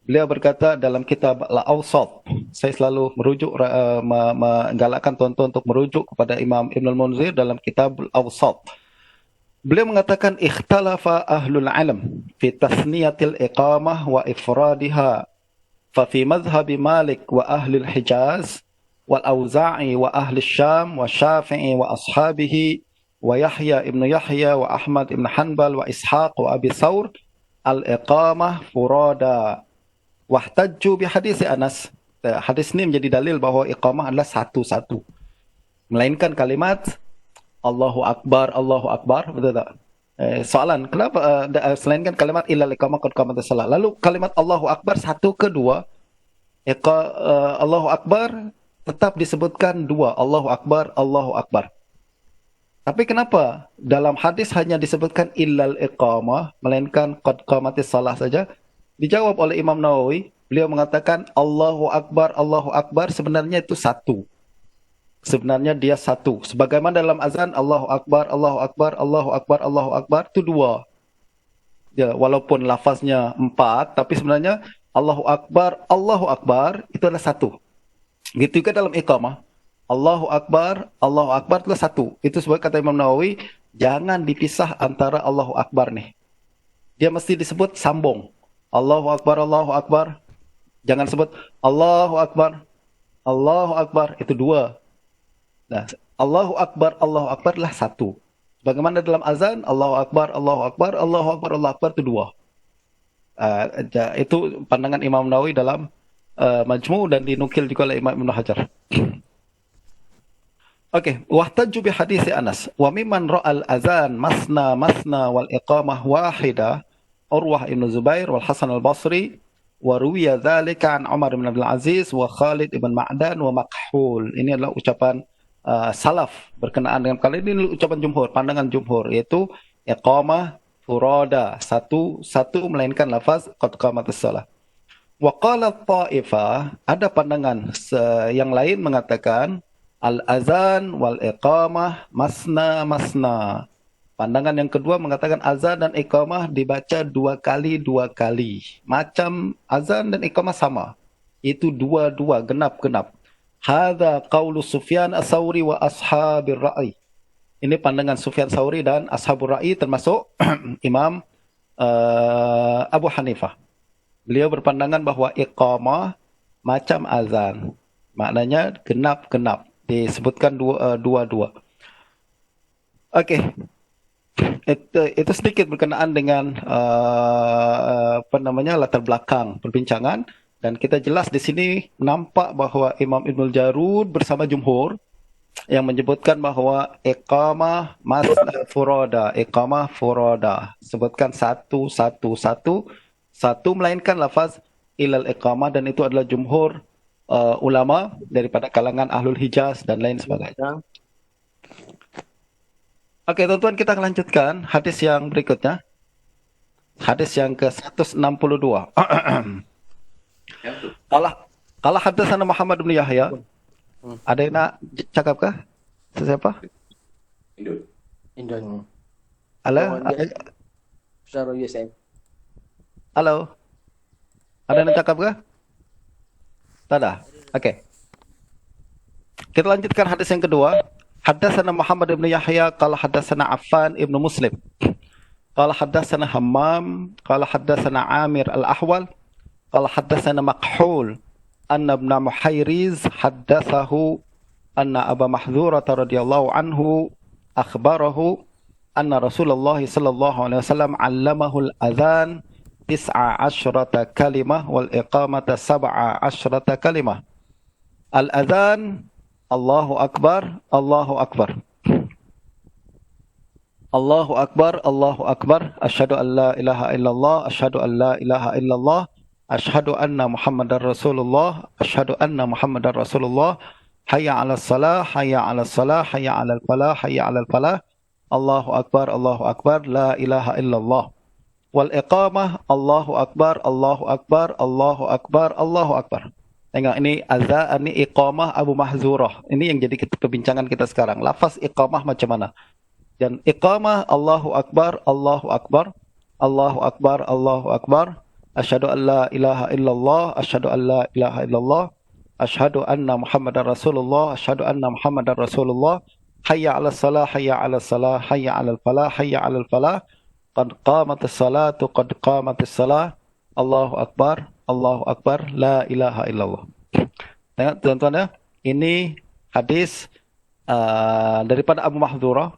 Beliau berkata dalam kitab Al-Awsat. Saya selalu menggalakkan tuan-tuan untuk merujuk kepada Imam Ibn Munzir dalam kitab Al-Awsat. Beliau mengatakan ikhtalafa ahlul ilm fi tasniyatil iqamah wa ifradiha. Fa fi madhhab Malik wa ahli al-Hijaz wal Auza'i wa ahli Syam wa Syafi'i wa ashabihi wa Yahya ibn Yahya wa Ahmad ibn Hanbal wa Ishaq wa Abi Thawr al-iqamah furada. Wahtajju bi hadis Anas. Hadis ini menjadi dalil bahawa iqamah adalah satu-satu. Melainkan kalimat Allahu Akbar, Allahu Akbar, betul tak? Soalan, kenapa selainkan kalimat illal iqamah qad qamatis salah? Lalu kalimat Allahu Akbar satu ke dua? Allahu Akbar tetap disebutkan dua, Allahu Akbar, Allahu Akbar. Tapi kenapa dalam hadis hanya disebutkan illal iqamah, melainkan qad qamatis salah saja? Dijawab oleh Imam Nawawi, beliau mengatakan Allahu Akbar sebenarnya itu satu. Sebenarnya dia satu. Sebagaimana dalam azan Allahu Akbar, Allahu Akbar, Allahu Akbar, Allahu Akbar itu dua. Ya, walaupun lafaznya 4, tapi sebenarnya Allahu Akbar itu adalah satu. Gitu juga dalam iqamah. Allahu Akbar itu adalah satu. Itu sebab kata Imam Nawawi, jangan dipisah antara Allahu Akbar nih. Dia mesti disebut sambung. Allahu Akbar, Allahu Akbar. Jangan sebut Allahu Akbar, Allahu Akbar. Itu dua. Nah, Allahu Akbar adalah satu. Bagaimana dalam azan, Allahu Akbar, Allahu Akbar, Allahu Akbar, Allahu Akbar itu dua. Itu pandangan Imam Nawawi dalam Majmu' dan dinukil juga oleh Imam Ibn Hajar. Okey, wahtajju bi hadis Anas. Wa mimman ra'al azan masna wal iqamah wahidah. Urwah ibn Zubair wal Hasan al-Basri wa ruwiya dzalika an Umar bin Abdul Aziz wa Khalid ibn Ma'dan wa Makhul. Ini adalah ucapan salaf berkenaan dengan kali ini, ucapan jumhur, pandangan jumhur, yaitu iqamah furada, satu melainkan lafaz qad qamatis salah. Wa qala ta'ifah, ada pandangan yang lain mengatakan al-azan wal iqamah masna. Pandangan yang kedua mengatakan azan dan iqamah dibaca dua kali. Macam azan dan iqamah sama. Itu dua-dua, genap. Hadza qaulu Sufyan Ats-Tsauri wa ashabir ra'i. Ini pandangan Sufyan Tsauri dan ashabur ra'i termasuk Imam Abu Hanifah. Beliau berpandangan bahawa iqamah macam azan. Maknanya genap. Disebutkan dua-dua. Okey. Itu sedikit berkenaan dengan latar belakang perbincangan. Dan kita jelas di sini nampak bahawa Imam Ibnul Jarud bersama jumhur yang menyebutkan bahawa iqamah masna furada, iqamah furada. Sebutkan satu, melainkan lafaz ilal iqamah, dan itu adalah jumhur ulama daripada kalangan Ahlul Hijaz dan lain sebagainya. Okey, tuan-tuan, kita akan lanjutkan hadis yang berikutnya. Hadis yang ke-162. Kalau hadatsana Muhammad bin Yahya, ada yang nak cakap kah? Siapa? Indo. Halo? Halo? Ada yang nak cakap kah? Tak ada? Okey. Kita lanjutkan hadis yang kedua. Hadatsana Muhammad bin Yahya, qala hadatsana Affan ibn Muslim. Qala hadatsana Hammam, qala hadatsana Amir al-Ahwal, qala hadatsana Makhul, anna ibn Muhayriz haddatsahu anna Aba Mahdzurah radhiyallahu anhu akhbarahu anna Rasulullah sallallahu alaihi wasallam 'allamahu al-adhan 19 kalimah wal iqamata 17 kalimah. Al-adhan Allahu Akbar, Allahu Akbar. Allahu Akbar, Allahu Akbar. Asyhadu an la ilaha illallah, asyhadu an la ilaha illallah, asyhadu anna Muhammadar Rasulullah, asyhadu anna Muhammadar Rasulullah. Hayya 'alas salah, hayya 'alas salah, hayya 'alal falah, hayya 'alal falah. Allahu Akbar, Allahu Akbar, la ilaha illallah. Wal iqamah Allahu Akbar, Allahu Akbar, Allahu Akbar, Allahu Akbar. Tengok, ini azan, ini iqamah Abu Mahdzurah. Ini yang jadi perbincangan kita sekarang. Lafaz iqamah macam mana? Dan iqamah Allahu Akbar, Allahu Akbar, Allahu Akbar, Allahu Akbar. Asyhadu an la ilaha illallah, asyhadu an la ilaha illallah, asyhadu anna Muhammadar Rasulullah, asyhadu anna Muhammadar Rasulullah. Hayya 'alas salah, hayya 'alas salah, hayya 'alal falah, hayya 'alal falah. Qad qamatis salatu, qad qamatis salah. Allahu Akbar, Allahu Akbar, la ilaha illallah. Tengok tuan-tuan ya, ini hadis daripada Abu Mahdzurah,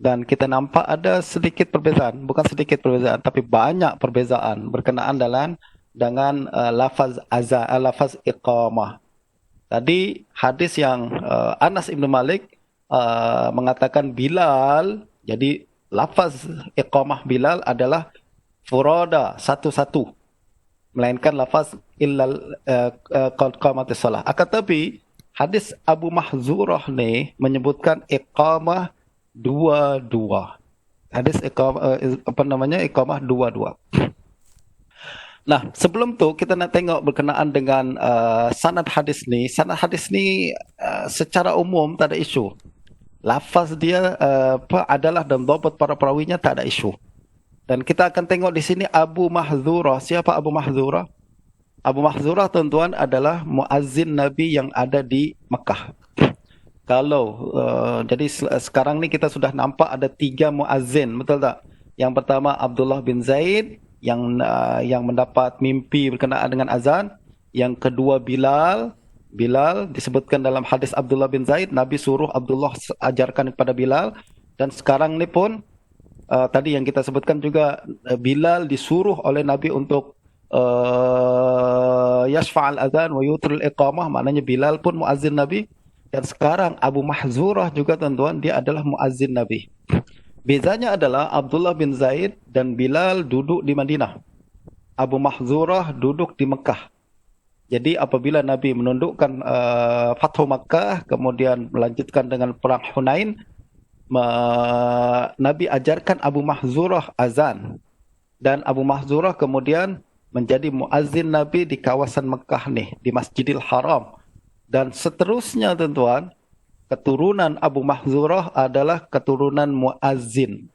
dan kita nampak ada sedikit perbezaan, bukan sedikit perbezaan, tapi banyak perbezaan berkenaan dengan lafaz azan, lafaz iqamah. Tadi hadis yang Anas Ibn Malik mengatakan Bilal, jadi lafaz iqamah Bilal adalah furada, satu-satu, melainkan lafaz illal qad qamatis salah. Akan tetapi hadis Abu Mahdzurah ni menyebutkan iqamah dua-dua. Hadis iqamah dua-dua. Nah, sebelum tu kita nak tengok berkenaan dengan sanad hadis ni. Sanad hadis ni secara umum tak ada isu. Lafaz dia adalah dan dhabat para perawinya tak ada isu. Dan kita akan tengok di sini Abu Mahdzurah. Siapa Abu Mahdzurah? Abu Mahdzurah, tuan-tuan, adalah muazzin Nabi yang ada di Mekah. Jadi sekarang ni kita sudah nampak ada 3 muazzin, betul tak? Yang pertama Abdullah bin Zaid yang mendapat mimpi berkenaan dengan azan. Yang kedua Bilal disebutkan dalam hadis Abdullah bin Zaid, Nabi suruh Abdullah ajarkan kepada Bilal. Dan sekarang ni pun tadi yang kita sebutkan juga, Bilal disuruh oleh Nabi untuk yashfa'al azan wa yutril iqamah, maknanya Bilal pun muazzin Nabi. Dan sekarang Abu Mahdzurah juga, tuan-tuan, dia adalah muazzin Nabi. Bezanya adalah Abdullah bin Zaid dan Bilal duduk di Madinah. Abu Mahdzurah duduk di Mekah. Jadi apabila Nabi menundukkan Fathu Makkah, kemudian melanjutkan dengan perang Hunain, Nabi ajarkan Abu Mahdzurah azan. Dan Abu Mahdzurah kemudian menjadi muazzin Nabi di kawasan Mekah ni, di Masjidil Haram. Dan seterusnya, tuan-tuan, keturunan Abu Mahdzurah adalah keturunan muazzin.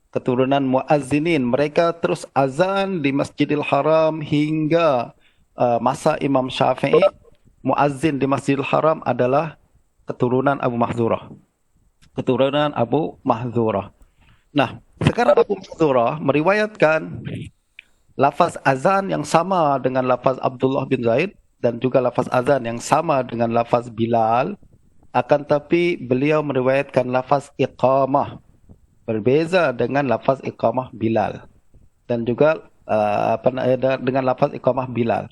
Keturunan muazzinin. Mereka terus azan di Masjidil Haram hingga masa Imam Syafi'i. Muazzin di Masjidil Haram adalah keturunan Abu Mahdzurah. Keturunan Abu Mahdzurah. Nah, sekarang Abu Mahdzurah meriwayatkan lafaz azan yang sama dengan lafaz Abdullah bin Zaid, dan juga lafaz azan yang sama dengan lafaz Bilal. Akan tapi beliau meriwayatkan lafaz iqamah, berbeza dengan lafaz iqamah Bilal. Dan juga dengan lafaz iqamah Bilal.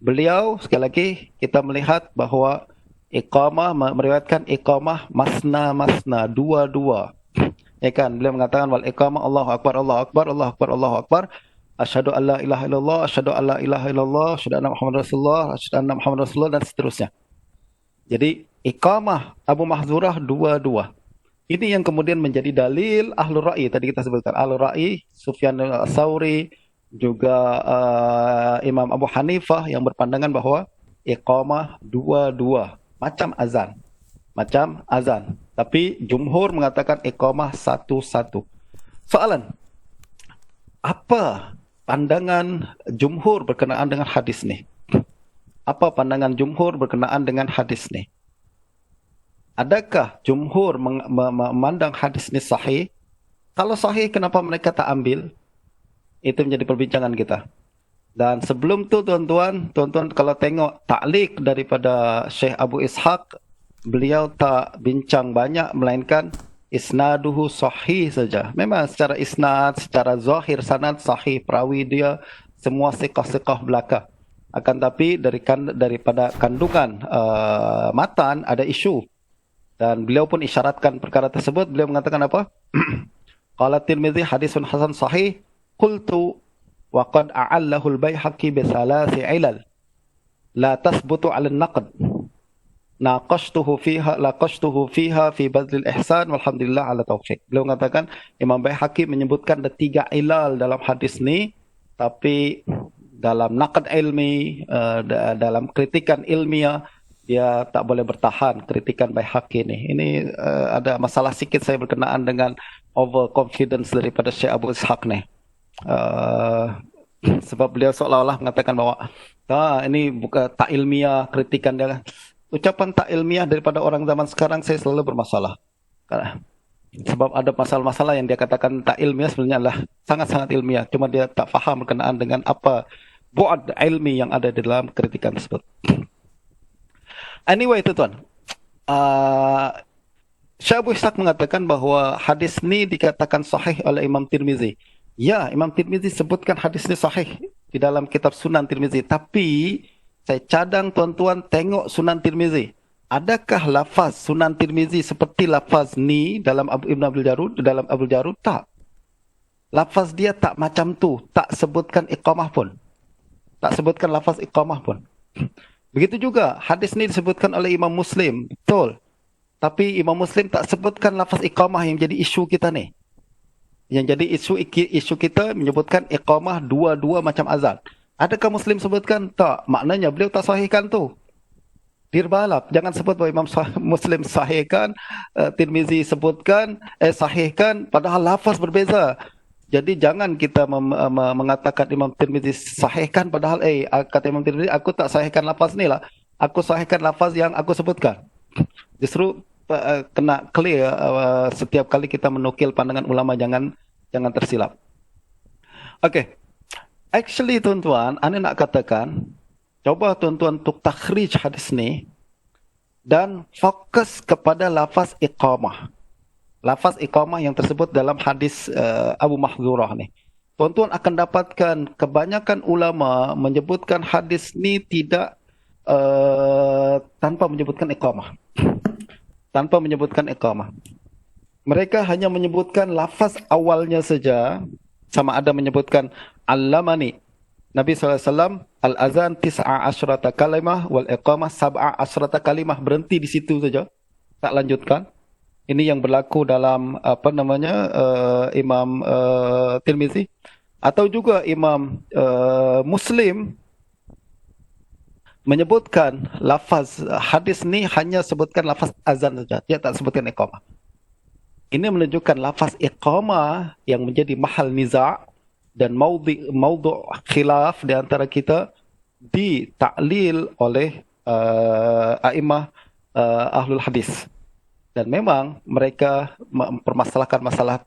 Beliau sekali lagi kita melihat bahawa iqamah, meriwayatkan iqamah masna, dua-dua. Ya kan, beliau mengatakan wal iqamah Allahu akbar, Allahu akbar, Allahu akbar, Allahu akbar. Asyhadu an la ilaha illallah, asyhadu an la ilaha illallah, asyhadu anna Muhammadar Rasulullah, asyhadu anna Muhammadar Rasulullah dan seterusnya. Jadi iqamah Abu Mahzurah dua-dua. Ini yang kemudian menjadi dalil Ahlul Ra'i. Tadi kita sebutkan Ahlul Ra'i, Sufyan al-Thawri, juga Imam Abu Hanifah yang berpandangan bahawa iqamah dua-dua. Macam azan. Macam azan. Tapi jumhur mengatakan iqamah satu-satu. Soalan, apa pandangan jumhur berkenaan dengan hadis ni? Apa pandangan jumhur berkenaan dengan hadis ni? Adakah jumhur memandang hadis ni sahih? Kalau sahih, kenapa mereka tak ambil? Itu menjadi perbincangan kita. Dan sebelum tu tuan-tuan kalau tengok ta'liq daripada Syekh Abu Ishaq, beliau tak bincang banyak melainkan isnaduhu sahih saja. Memang secara isnad, secara zahir sanad sahih, perawi dia semua siqah-siqah belaka. Akan tapi daripada kandungan matan ada isu. Dan beliau pun isyaratkan perkara tersebut. Beliau mengatakan apa? Qala Tirmizi hadisun hasan sahih, qultu wa qad a'allahu al-Baihaqi bi thalathi ilal la tathbutu 'ala an-naqd. Naqashtuhu fiha fi badl al-ihsan walhamdulillah ala taufiq. Beliau mengatakan Imam Baihaqi menyebutkan ada 3 ilal dalam hadis ni, tapi dalam naqd ilmi, dalam kritikan ilmiah, dia tak boleh bertahan kritikan Baihaqi ni. Ini ada masalah sikit saya berkenaan dengan overconfidence daripada Syekh Abu Ishaq ni. Sebab beliau seolah-olah mengatakan bahawa ini bukan tak ilmiah kritikan dia. Ucapan tak ilmiah daripada orang zaman sekarang saya selalu bermasalah. Sebab ada masalah-masalah yang dia katakan tak ilmiah sebenarnya adalah sangat-sangat ilmiah. Cuma dia tak faham berkenaan dengan apa bu'ad ilmi yang ada di dalam kritikan tersebut. Anyway, tuan-tuan. Syekh Abu Ishaq mengatakan bahawa hadis ni dikatakan sahih oleh Imam Tirmizi. Ya, Imam Tirmizi sebutkan hadis ni sahih di dalam kitab Sunan Tirmizi. Tapi saya cadang tuan-tuan tengok Sunan Tirmizi. Adakah lafaz Sunan Tirmizi seperti lafaz ni dalam Ibn Abdul Jarud? Dalam Abdul Jarud tak. Lafaz dia tak macam tu. Tak sebutkan iqamah pun. Tak sebutkan lafaz iqamah pun. Begitu juga hadis ni disebutkan oleh Imam Muslim. Betul. Tapi Imam Muslim tak sebutkan lafaz iqamah yang jadi isu kita ni. Yang jadi isu kita menyebutkan iqamah dua-dua macam azan. Adakah Muslim sebutkan? Tak. Maknanya beliau tak sahihkan tu. Dirbalap. Jangan sebut bahawa Imam Muslim sahihkan, Tirmizi sebutkan, sahihkan, padahal lafaz berbeza. Jadi jangan kita mengatakan Imam Tirmizi sahihkan, padahal kata Imam Tirmizi, aku tak sahihkan lafaz ni lah. Aku sahihkan lafaz yang aku sebutkan. Justru kena clear setiap kali kita menukil pandangan ulama, jangan tersilap. Okay. Actually tuan-tuan, anda nak katakan, coba tuan-tuan untuk takhrij hadis ni dan fokus kepada lafaz iqamah. Lafaz iqamah yang tersebut dalam hadis Abu Mahzurah ni. Tuan-tuan akan dapatkan kebanyakan ulama menyebutkan hadis ni tidak tanpa menyebutkan iqamah. Tanpa menyebutkan iqamah. Mereka hanya menyebutkan lafaz awalnya saja, sama ada menyebutkan Allamani Nabi SAW al-azan 19 kalimah wal iqamah 17 kalimah, berhenti di situ saja, tak lanjutkan. Ini yang berlaku dalam Imam Tirmizi, atau juga Imam Muslim menyebutkan lafaz hadis ni hanya sebutkan lafaz azan saja, dia tak sebutkan iqamah. Ini menunjukkan lafaz iqamah yang menjadi mahal niza' dan maudhu' khilaf di antara kita ditaklil oleh a'imah ahlul hadis. Dan memang mereka mempermasalahkan masalah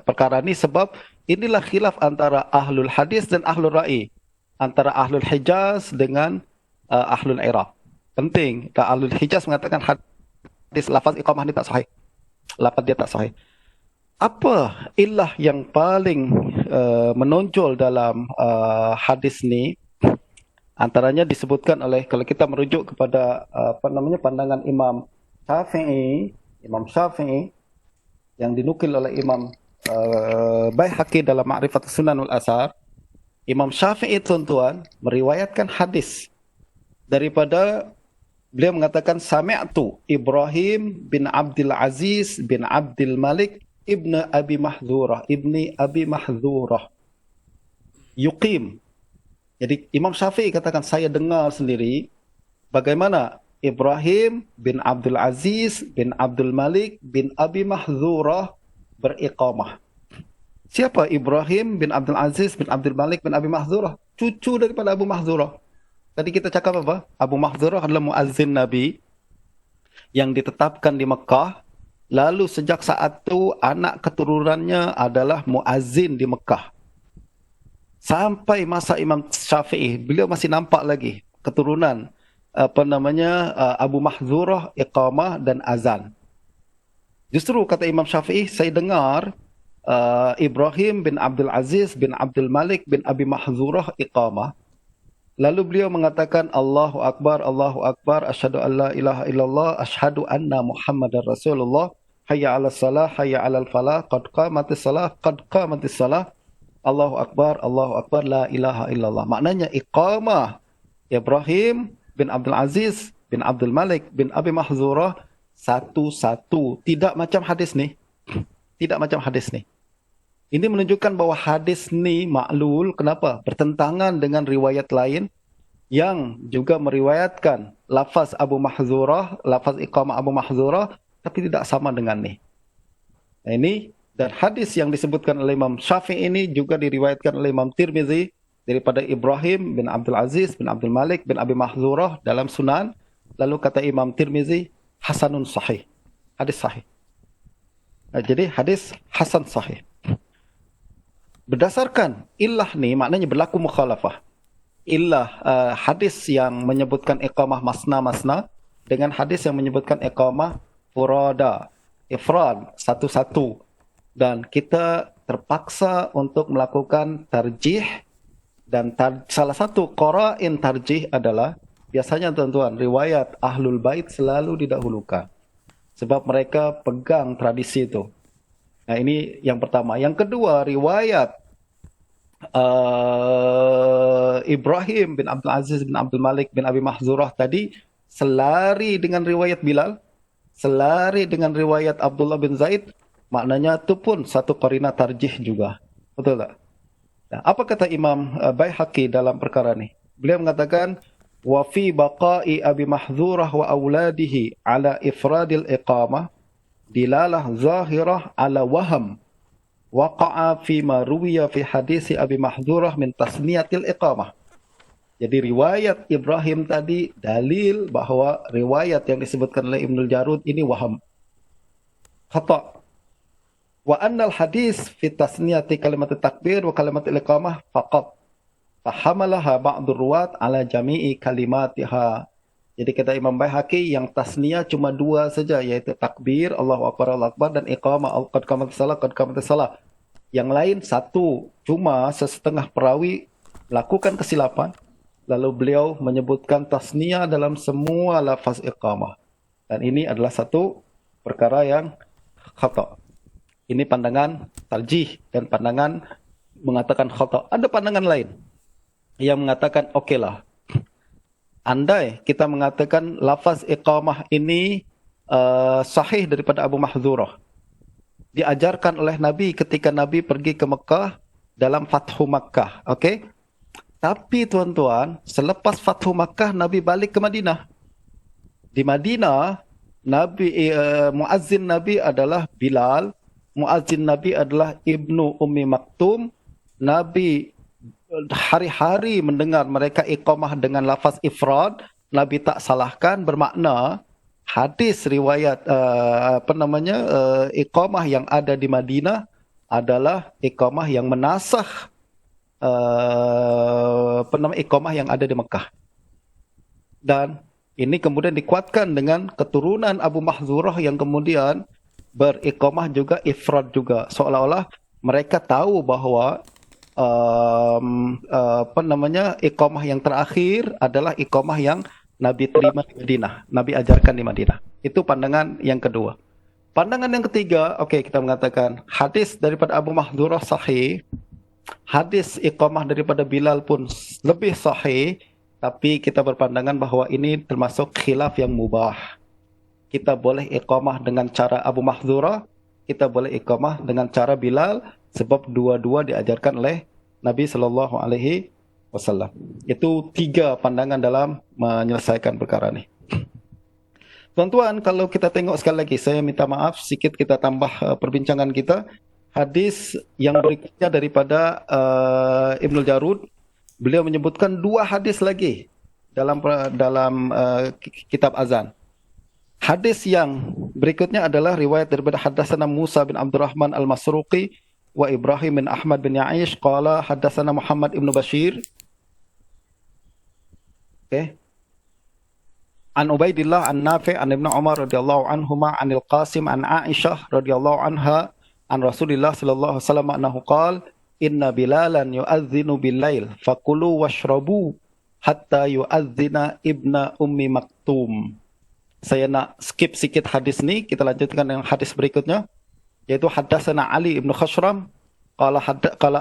perkara ini sebab inilah khilaf antara ahlul hadis dan ahlul ra'i, antara ahlul Hijaz dengan ahlul Iraq. Penting, ahlul Hijaz mengatakan hadis lafaz iqamah ini tak sahih. Lafaz dia tak sahih. Apa illah yang paling menonjol dalam hadis ni? Antaranya disebutkan oleh, kalau kita merujuk kepada pandangan Imam Syafi'i yang dinukil oleh Imam Baihaqi dalam Ma'rifat Sunan wal Athar. Imam Syafi'i tuan-tuan meriwayatkan hadis daripada beliau mengatakan sami'tu Ibrahim bin Abdul Aziz bin Abdul Malik ibni Abi Mahdzurah yuqim. Jadi Imam Syafi'i katakan, saya dengar sendiri bagaimana Ibrahim bin Abdul Aziz bin Abdul Malik bin Abi Mahdzurah beriqamah. Siapa Ibrahim bin Abdul Aziz bin Abdul Malik bin Abi Mahdzurah? Cucu daripada Abu Mahdzurah. Tadi kita cakap apa? Abu Mahdzurah adalah muazzin Nabi yang ditetapkan di Mekah. Lalu sejak saat itu anak keturunannya adalah muazzin di Mekah. Sampai masa Imam Syafi'i, beliau masih nampak lagi keturunan Abu Mahdzurah, iqamah dan azan. Justru kata Imam Syafi'i, saya dengar Ibrahim bin Abdul Aziz bin Abdul Malik bin Abi Mahdzurah iqamah. Lalu beliau mengatakan, Allahu Akbar, asyhadu an la ilaha illallah, asyhadu anna Muhammadar Rasulullah, hayya 'alas salah, hayya 'alal falah, qad qamatis salah, Allahu Akbar, la ilaha illallah. Maknanya iqamah Ibrahim bin Abdul Aziz bin Abdul Malik bin Abi Mahdzurah satu-satu. Tidak macam hadis ni. Ini menunjukkan bahawa hadis ni maklul. Kenapa? Bertentangan dengan riwayat lain yang juga meriwayatkan lafaz Abu Mahdzurah, lafaz iqamah Abu Mahdzurah, tapi tidak sama dengan ni. Ini dan hadis yang disebutkan oleh Imam Syafi'i ini juga diriwayatkan oleh Imam Tirmizi daripada Ibrahim bin Abdul Aziz bin Abdul Malik bin Abi Mahdzurah dalam Sunan. Lalu kata Imam Tirmizi, hasanun sahih. Hadis sahih. Jadi hadis hasan sahih. Berdasarkan illah ni, maknanya berlaku mukhalafah. Illah hadis yang menyebutkan iqamah masna-masna dengan hadis yang menyebutkan iqamah furada, ifrad, satu-satu. Dan kita terpaksa untuk melakukan tarjih. Dan salah satu qara'in tarjih adalah, biasanya tuan-tuan, riwayat Ahlul Bait selalu didahulukan. Sebab mereka pegang tradisi itu. Nah, ini yang pertama. Yang kedua, riwayat Ibrahim bin Abdul Aziz bin Abdul Malik bin Abi Mahdzurah tadi selari dengan riwayat Bilal, selari dengan riwayat Abdullah bin Zaid. Maknanya itu pun satu qarina tarjih juga. Betul tak? Nah, apa kata Imam Baihaqi dalam perkara ni? Beliau mengatakan, wa fi baqa'i Abi Mahdzurah wa auladihi ala ifradil iqamah dilalah zahirah ala waham waqa'a fi ma ruwiya fi hadisi Abi Mahdzurah min tasniyatil iqamah. Jadi riwayat Ibrahim tadi dalil bahawa riwayat yang disebutkan oleh Ibnul Jarud ini waham, khata'. Wa annal hadis fi tasniyati kalimat takbir wa kalimat iqamah faqat fahamalaha ba'dur ruwat ala jami'i kalimatiha. Jadi kata Imam Baihaqi, yang tasniyah cuma dua saja, yaitu takbir, Allahu Akbar, dan iqamah, qad qamatis salah. Yang lain satu, cuma sesetengah perawi lakukan kesilapan, lalu beliau menyebutkan tasniyah dalam semua lafaz iqamah. Dan ini adalah satu perkara yang khata'. Ini pandangan tarjih dan pandangan mengatakan khata'. Ada pandangan lain yang mengatakan okeylah. Andai kita mengatakan lafaz iqamah ini sahih daripada Abu Mahdzurah, diajarkan oleh Nabi ketika Nabi pergi ke Mekah dalam Fathu Makkah, okey? Tapi tuan-tuan, selepas Fathu Makkah Nabi balik ke Madinah. Di Madinah, Nabi muazzin Nabi adalah Bilal, muazzin Nabi adalah Ibnu Ummi Maktum. Nabi hari-hari mendengar mereka iqamah dengan lafaz ifrad, Nabi tak salahkan, bermakna hadis riwayat iqamah yang ada di Madinah adalah iqamah yang menasakh iqamah yang ada di Mekah. Dan ini kemudian dikuatkan dengan keturunan Abu Mahdzurah yang kemudian beriqamah juga ifrad juga, seolah-olah mereka tahu bahawa iqamah yang terakhir adalah iqamah yang Nabi terima di Madinah, Nabi ajarkan di Madinah. Itu pandangan yang kedua. Pandangan yang ketiga, kita mengatakan hadis daripada Abu Mahdhurah sahih, hadis iqamah daripada Bilal pun lebih sahih, tapi kita berpandangan bahawa ini termasuk khilaf yang mubah. Kita boleh iqamah dengan cara Abu Mahdhurah, kita boleh iqamah dengan cara Bilal, sebab dua-dua diajarkan oleh Nabi sallallahu alaihi wasallam. Itu 3 pandangan dalam menyelesaikan perkara ni. Tuan-tuan, kalau kita tengok sekali lagi, saya minta maaf sikit kita tambah perbincangan kita. Hadis yang berikutnya daripada Ibnu Jarud, beliau menyebutkan 2 hadis lagi dalam kitab azan. Hadis yang berikutnya adalah riwayat daripada haddatsana Musa bin Abdurrahman al-Masruqi wa Ibrahim bin Ahmad bin Ya'ish qala haddatsana Muhammad ibn Bashir. An Ubaidillah an Nafi' an Ibn Umar radhiyallahu anhuma anil Qasim an Aisyah radhiyallahu anha an Rasulillah sallallahu alaihi wasallam annahu qala inna Bilalan yu'adhdhinu bil-lail fakulu washrabu hatta yu'adhdhina ibna ummi Maktum. Saya nak skip sikit hadis ni, kita lanjutkan dengan hadis berikutnya, yaitu haddatsana Ali ibn Khashram qala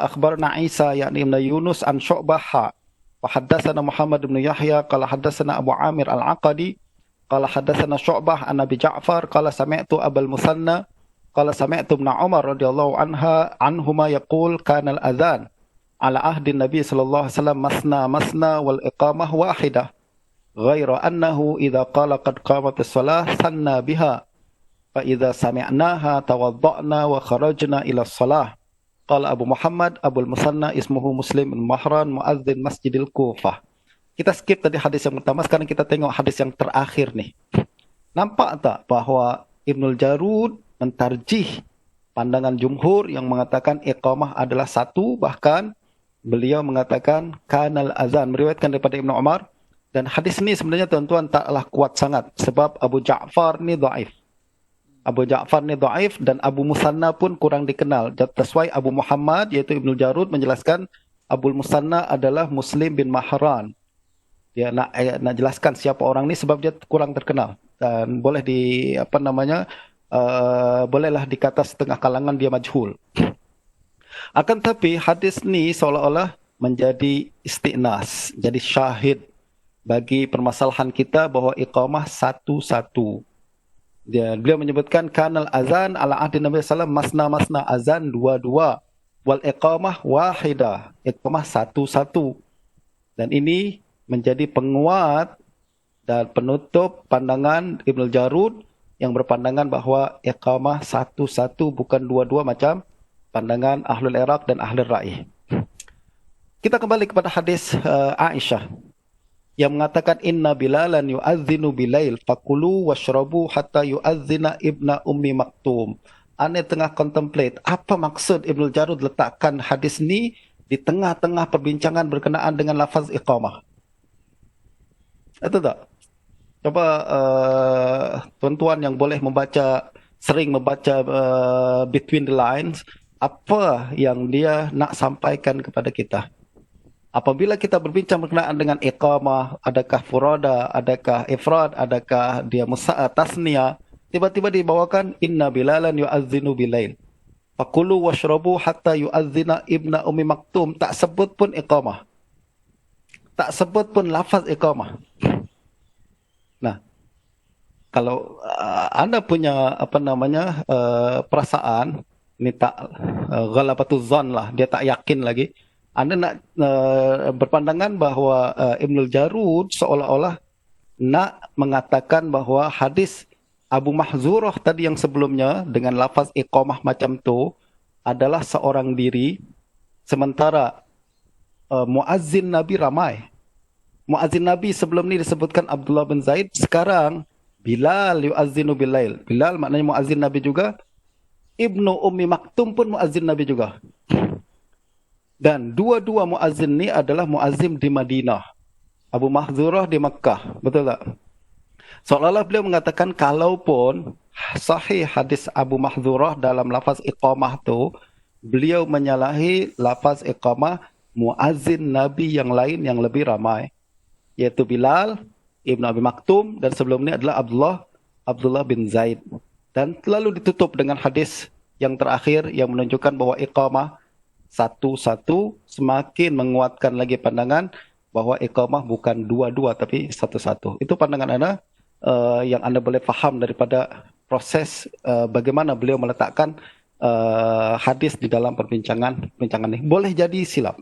akhbarna Isa yakni ibn Yunus an Syu'bah wa haddatsana Muhammad ibn Yahya qala haddatsana Abu Amir al-Aqadi qala haddatsana Syu'bah an Abi Ja'far qala sami'tu Abul Musanna qala sami'tu Ibn Umar radhiyallahu anhuma yaqul kana al-adhan ala ahdi Nabi sallallahu alaihi wasallam masna wal iqamah wahidah ghaira annahu idza qala qad qamatis shalah sanna biha fa idza sami'naha tawadda'na wa kharajna ila shalah. Qala Abu Muhammad Abul Musanna ismuhu Muslim bin Mahran muadzin Masjidil Kufah. Kita skip tadi hadis yang pertama, sekarang kita tengok hadis yang terakhir nih. Nampak tak bahawa Ibnul Jarud mentarjih pandangan jumhur yang mengatakan iqamah adalah 1, bahkan beliau mengatakan kanal azan, meriwayatkan daripada Ibnu Umar. Dan hadis ni sebenarnya tuan-tuan taklah kuat sangat sebab Abu Ja'far ni dhaif. Abu Ja'far ni dhaif dan Abu Musanna pun kurang dikenal. That's why Abu Muhammad iaitu Ibnu Jarud menjelaskan Abu Musanna adalah Muslim bin Mahran. Dia nak jelaskan siapa orang ni sebab dia kurang terkenal dan boleh bolehlah dikata setengah kalangan dia majhul. Akan tapi hadis ni seolah-olah menjadi istiqnas, jadi syahid bagi permasalahan kita bahawa iqamah 1-1. Beliau menyebutkan kanal azan ala ahdi Nabi sallallahu alaihi wasallam masna azan 2-2 wal iqamah wahidah, iqamah 1-1. Dan ini menjadi penguat dan penutup pandangan Ibnu Jarud yang berpandangan bahawa iqamah 1-1 bukan 2-2 macam pandangan Ahlul Iraq dan Ahlul Ra'i. Kita kembali kepada hadis Aisyah yang mengatakan inna Bilalan yu'adzinu bilail fakulu washrabu hatta yu'adzina ibna ummi Maktum. Anda tengah contemplate apa maksud Ibnu Jarud letakkan hadis ni di tengah-tengah perbincangan berkenaan dengan lafaz iqamah. Itu tak? Coba tuan-tuan yang boleh sering membaca between the lines, apa yang dia nak sampaikan kepada kita. Apabila kita berbincang berkenaan dengan iqamah, adakah furada, adakah ifrad, adakah dia tasniyah, tiba-tiba dibawakan inna Bilalan yu'adzinu bilail fakulu washrabu hatta yu'adzina ibna ummi Maktum. Tak sebut pun iqamah, tak sebut pun lafaz iqamah. Nah, kalau anda punya perasaan ini tak ghalabatuz zan lah, dia tak yakin lagi, anda nak berpandangan bahawa Ibnul Jarud seolah-olah nak mengatakan bahawa hadis Abu Mahzurah tadi yang sebelumnya dengan lafaz iqamah macam tu adalah seorang diri, sementara muazzin Nabi ramai. Muazzin Nabi sebelum ni disebutkan Abdullah bin Zaid, sekarang Bilal yu'azzinu bilail. Bilal maknanya muazzin Nabi juga. Ibnu Ummi Maktum pun muazzin Nabi juga. Dan dua-dua muazzin ni adalah muazzin di Madinah. Abu Mahzurah di Makkah. Betul tak? Seolah-olah beliau mengatakan kalaupun sahih hadis Abu Mahzurah dalam lafaz iqamah tu, beliau menyalahi lafaz iqamah muazzin Nabi yang lain yang lebih ramai, yaitu Bilal, Ibnu Abi Maktum, dan sebelum ini adalah Abdullah bin Zaid. Dan lalu ditutup dengan hadis yang terakhir yang menunjukkan bahwa iqamah satu-satu semakin menguatkan lagi pandangan bahwa iqamah bukan dua-dua tapi satu-satu. Itu pandangan Anda yang Anda boleh faham daripada proses bagaimana beliau meletakkan hadis di dalam perbincangan ini. Boleh jadi silap.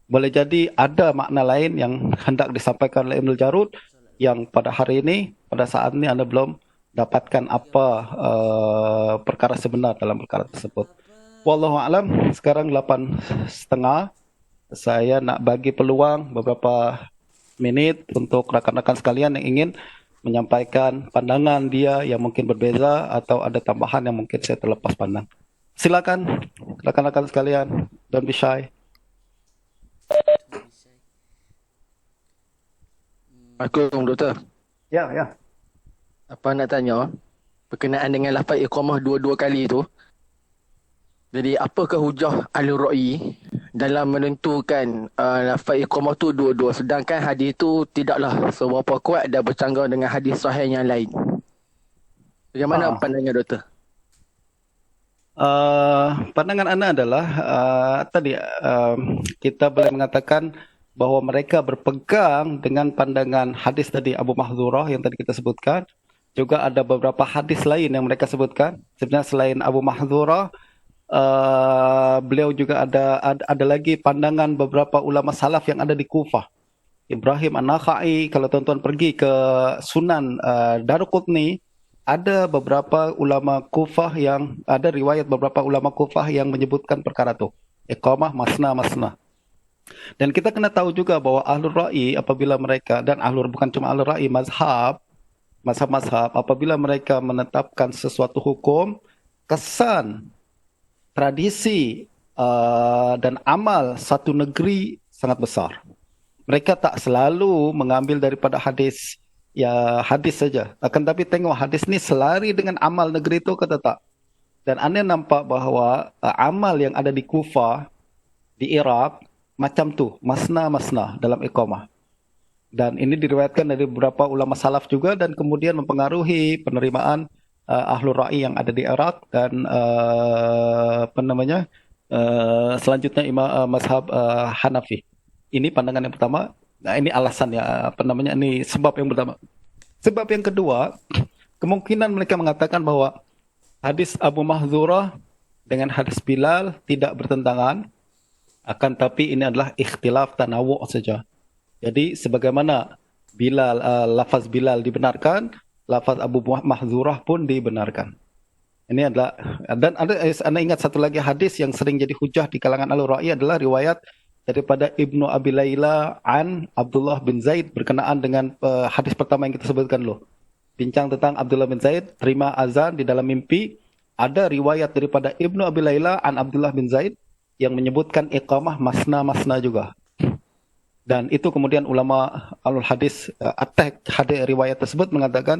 Boleh jadi ada makna lain yang hendak disampaikan oleh Ibnu Jarud yang pada hari ini, pada saat ini Anda belum dapatkan apa perkara sebenar dalam perkara tersebut. Wallahu a'lam. Sekarang 8:30. Saya nak bagi peluang beberapa menit untuk rakan-rakan sekalian yang ingin menyampaikan pandangan dia yang mungkin berbeza atau ada tambahan yang mungkin saya terlepas pandang. Silakan rakan-rakan sekalian, don't be shy. Assalamualaikum doktor. Ya. Apa nak tanya berkenaan dengan lafaz iqamah dua-dua kali tu. Jadi apakah hujah Al-Ra'i dalam menentukan lafaz iqamah tu dua-dua sedangkan hadis tu tidaklah seberapa kuat dan bercanggah dengan hadis sahih yang lain. Bagaimana pandangan doktor? Pandangan anda adalah tadi kita boleh mengatakan bahwa mereka berpegang dengan pandangan hadis tadi Abu Mahdzurah yang tadi kita sebutkan. Juga ada beberapa hadis lain yang mereka sebutkan. Sebenarnya selain Abu Mahdzurah, beliau juga ada lagi pandangan beberapa ulama salaf yang ada di Kufah. Ibrahim An-Nakhai, kalau tuan-tuan pergi ke Sunan Daruqutni, ada beberapa ulama Kufah yang ada riwayat beberapa ulama Kufah yang menyebutkan perkara itu. Iqamah masna. Dan kita kena tahu juga bahwa Ahlul Ra'i apabila mereka, dan bukan cuma Ahlul Ra'i, mazhab apabila mereka menetapkan sesuatu hukum, kesan, tradisi dan amal satu negeri sangat besar. Mereka tak selalu mengambil daripada hadis saja. Akan tapi tengok hadis ni selari dengan amal negeri itu kata tak. Dan anda nampak bahawa amal yang ada di Kufah, di Iraq, macam tu, masna dalam iqamah. Dan ini diriwayatkan dari beberapa ulama salaf juga dan kemudian mempengaruhi penerimaan Ahlul Ra'i yang ada di Iraq dan selanjutnya mazhab Hanafi. Ini pandangan yang pertama. Nah, ini alasan ini sebab yang pertama. Sebab yang kedua, kemungkinan mereka mengatakan bahwa hadis Abu Mahdzurah dengan hadis Bilal tidak bertentangan, akan tapi ini adalah ikhtilaf tanawu' saja. Jadi sebagaimana lafaz Bilal dibenarkan, lafaz Abu Mahdzurah pun dibenarkan. Ini adalah, dan anda ingat satu lagi hadis yang sering jadi hujah di kalangan Al-Ra'i adalah riwayat daripada Ibnu Abi Layla an Abdullah bin Zaid berkenaan dengan hadis pertama yang kita sebutkan dulu. Bincang tentang Abdullah bin Zaid terima azan di dalam mimpi. Ada riwayat daripada Ibnu Abi Layla an Abdullah bin Zaid yang menyebutkan iqamah masna juga. Dan itu kemudian ulama alul hadis attack hadis riwayat tersebut mengatakan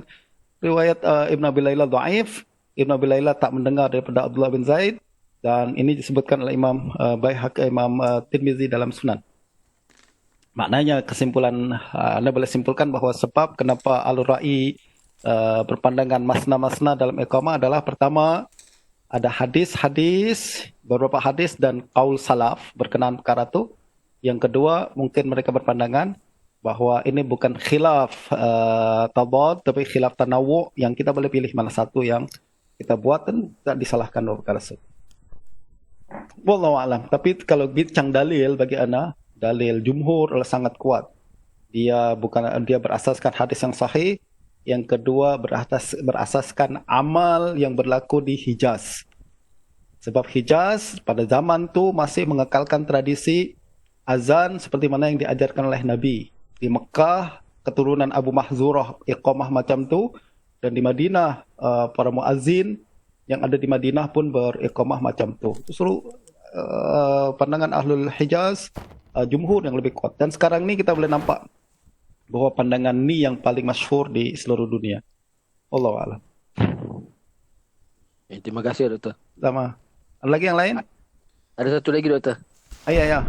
riwayat Ibnu Abi Layla dhaif, Ibnu Abi Layla tak mendengar daripada Abdullah bin Zaid, dan ini disebutkan oleh Imam Baihaqi, Imam Tirmizi dalam Sunan. Maknanya kesimpulan anda boleh simpulkan bahawa sebab kenapa Al-Ra'i berpandangan masna dalam iqamah adalah pertama ada beberapa hadis dan qaul salaf berkenaan perkara itu. Yang kedua, mungkin mereka berpandangan bahawa ini bukan khilaf tabad, tapi khilaf tanawu' yang kita boleh pilih mana satu yang kita buat dan tak disalahkan dalam perkara tersebut. Wallahu a'lam. Tapi kalau bincang dalil bagi ana, dalil jumhur adalah sangat kuat. Dia berasaskan hadis yang sahih. Yang kedua berasaskan amal yang berlaku di Hijaz. Sebab Hijaz pada zaman tu masih mengekalkan tradisi azan seperti mana yang diajarkan oleh Nabi. Di Mekah keturunan Abu Mahdzurah iqamah macam tu, dan di Madinah para muazzin yang ada di Madinah pun beriqamah macam tu. Justru pandangan Ahlul Hijaz jumhur yang lebih kuat. Dan sekarang ni kita boleh nampak bahawa pandangan ni yang paling masyhur di seluruh dunia. Wallahu a'lam. Terima kasih doktor. Sama. Ada lagi yang lain? Ada satu lagi doktor. Ya, ya.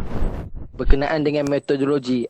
Berkenaan dengan metodologi.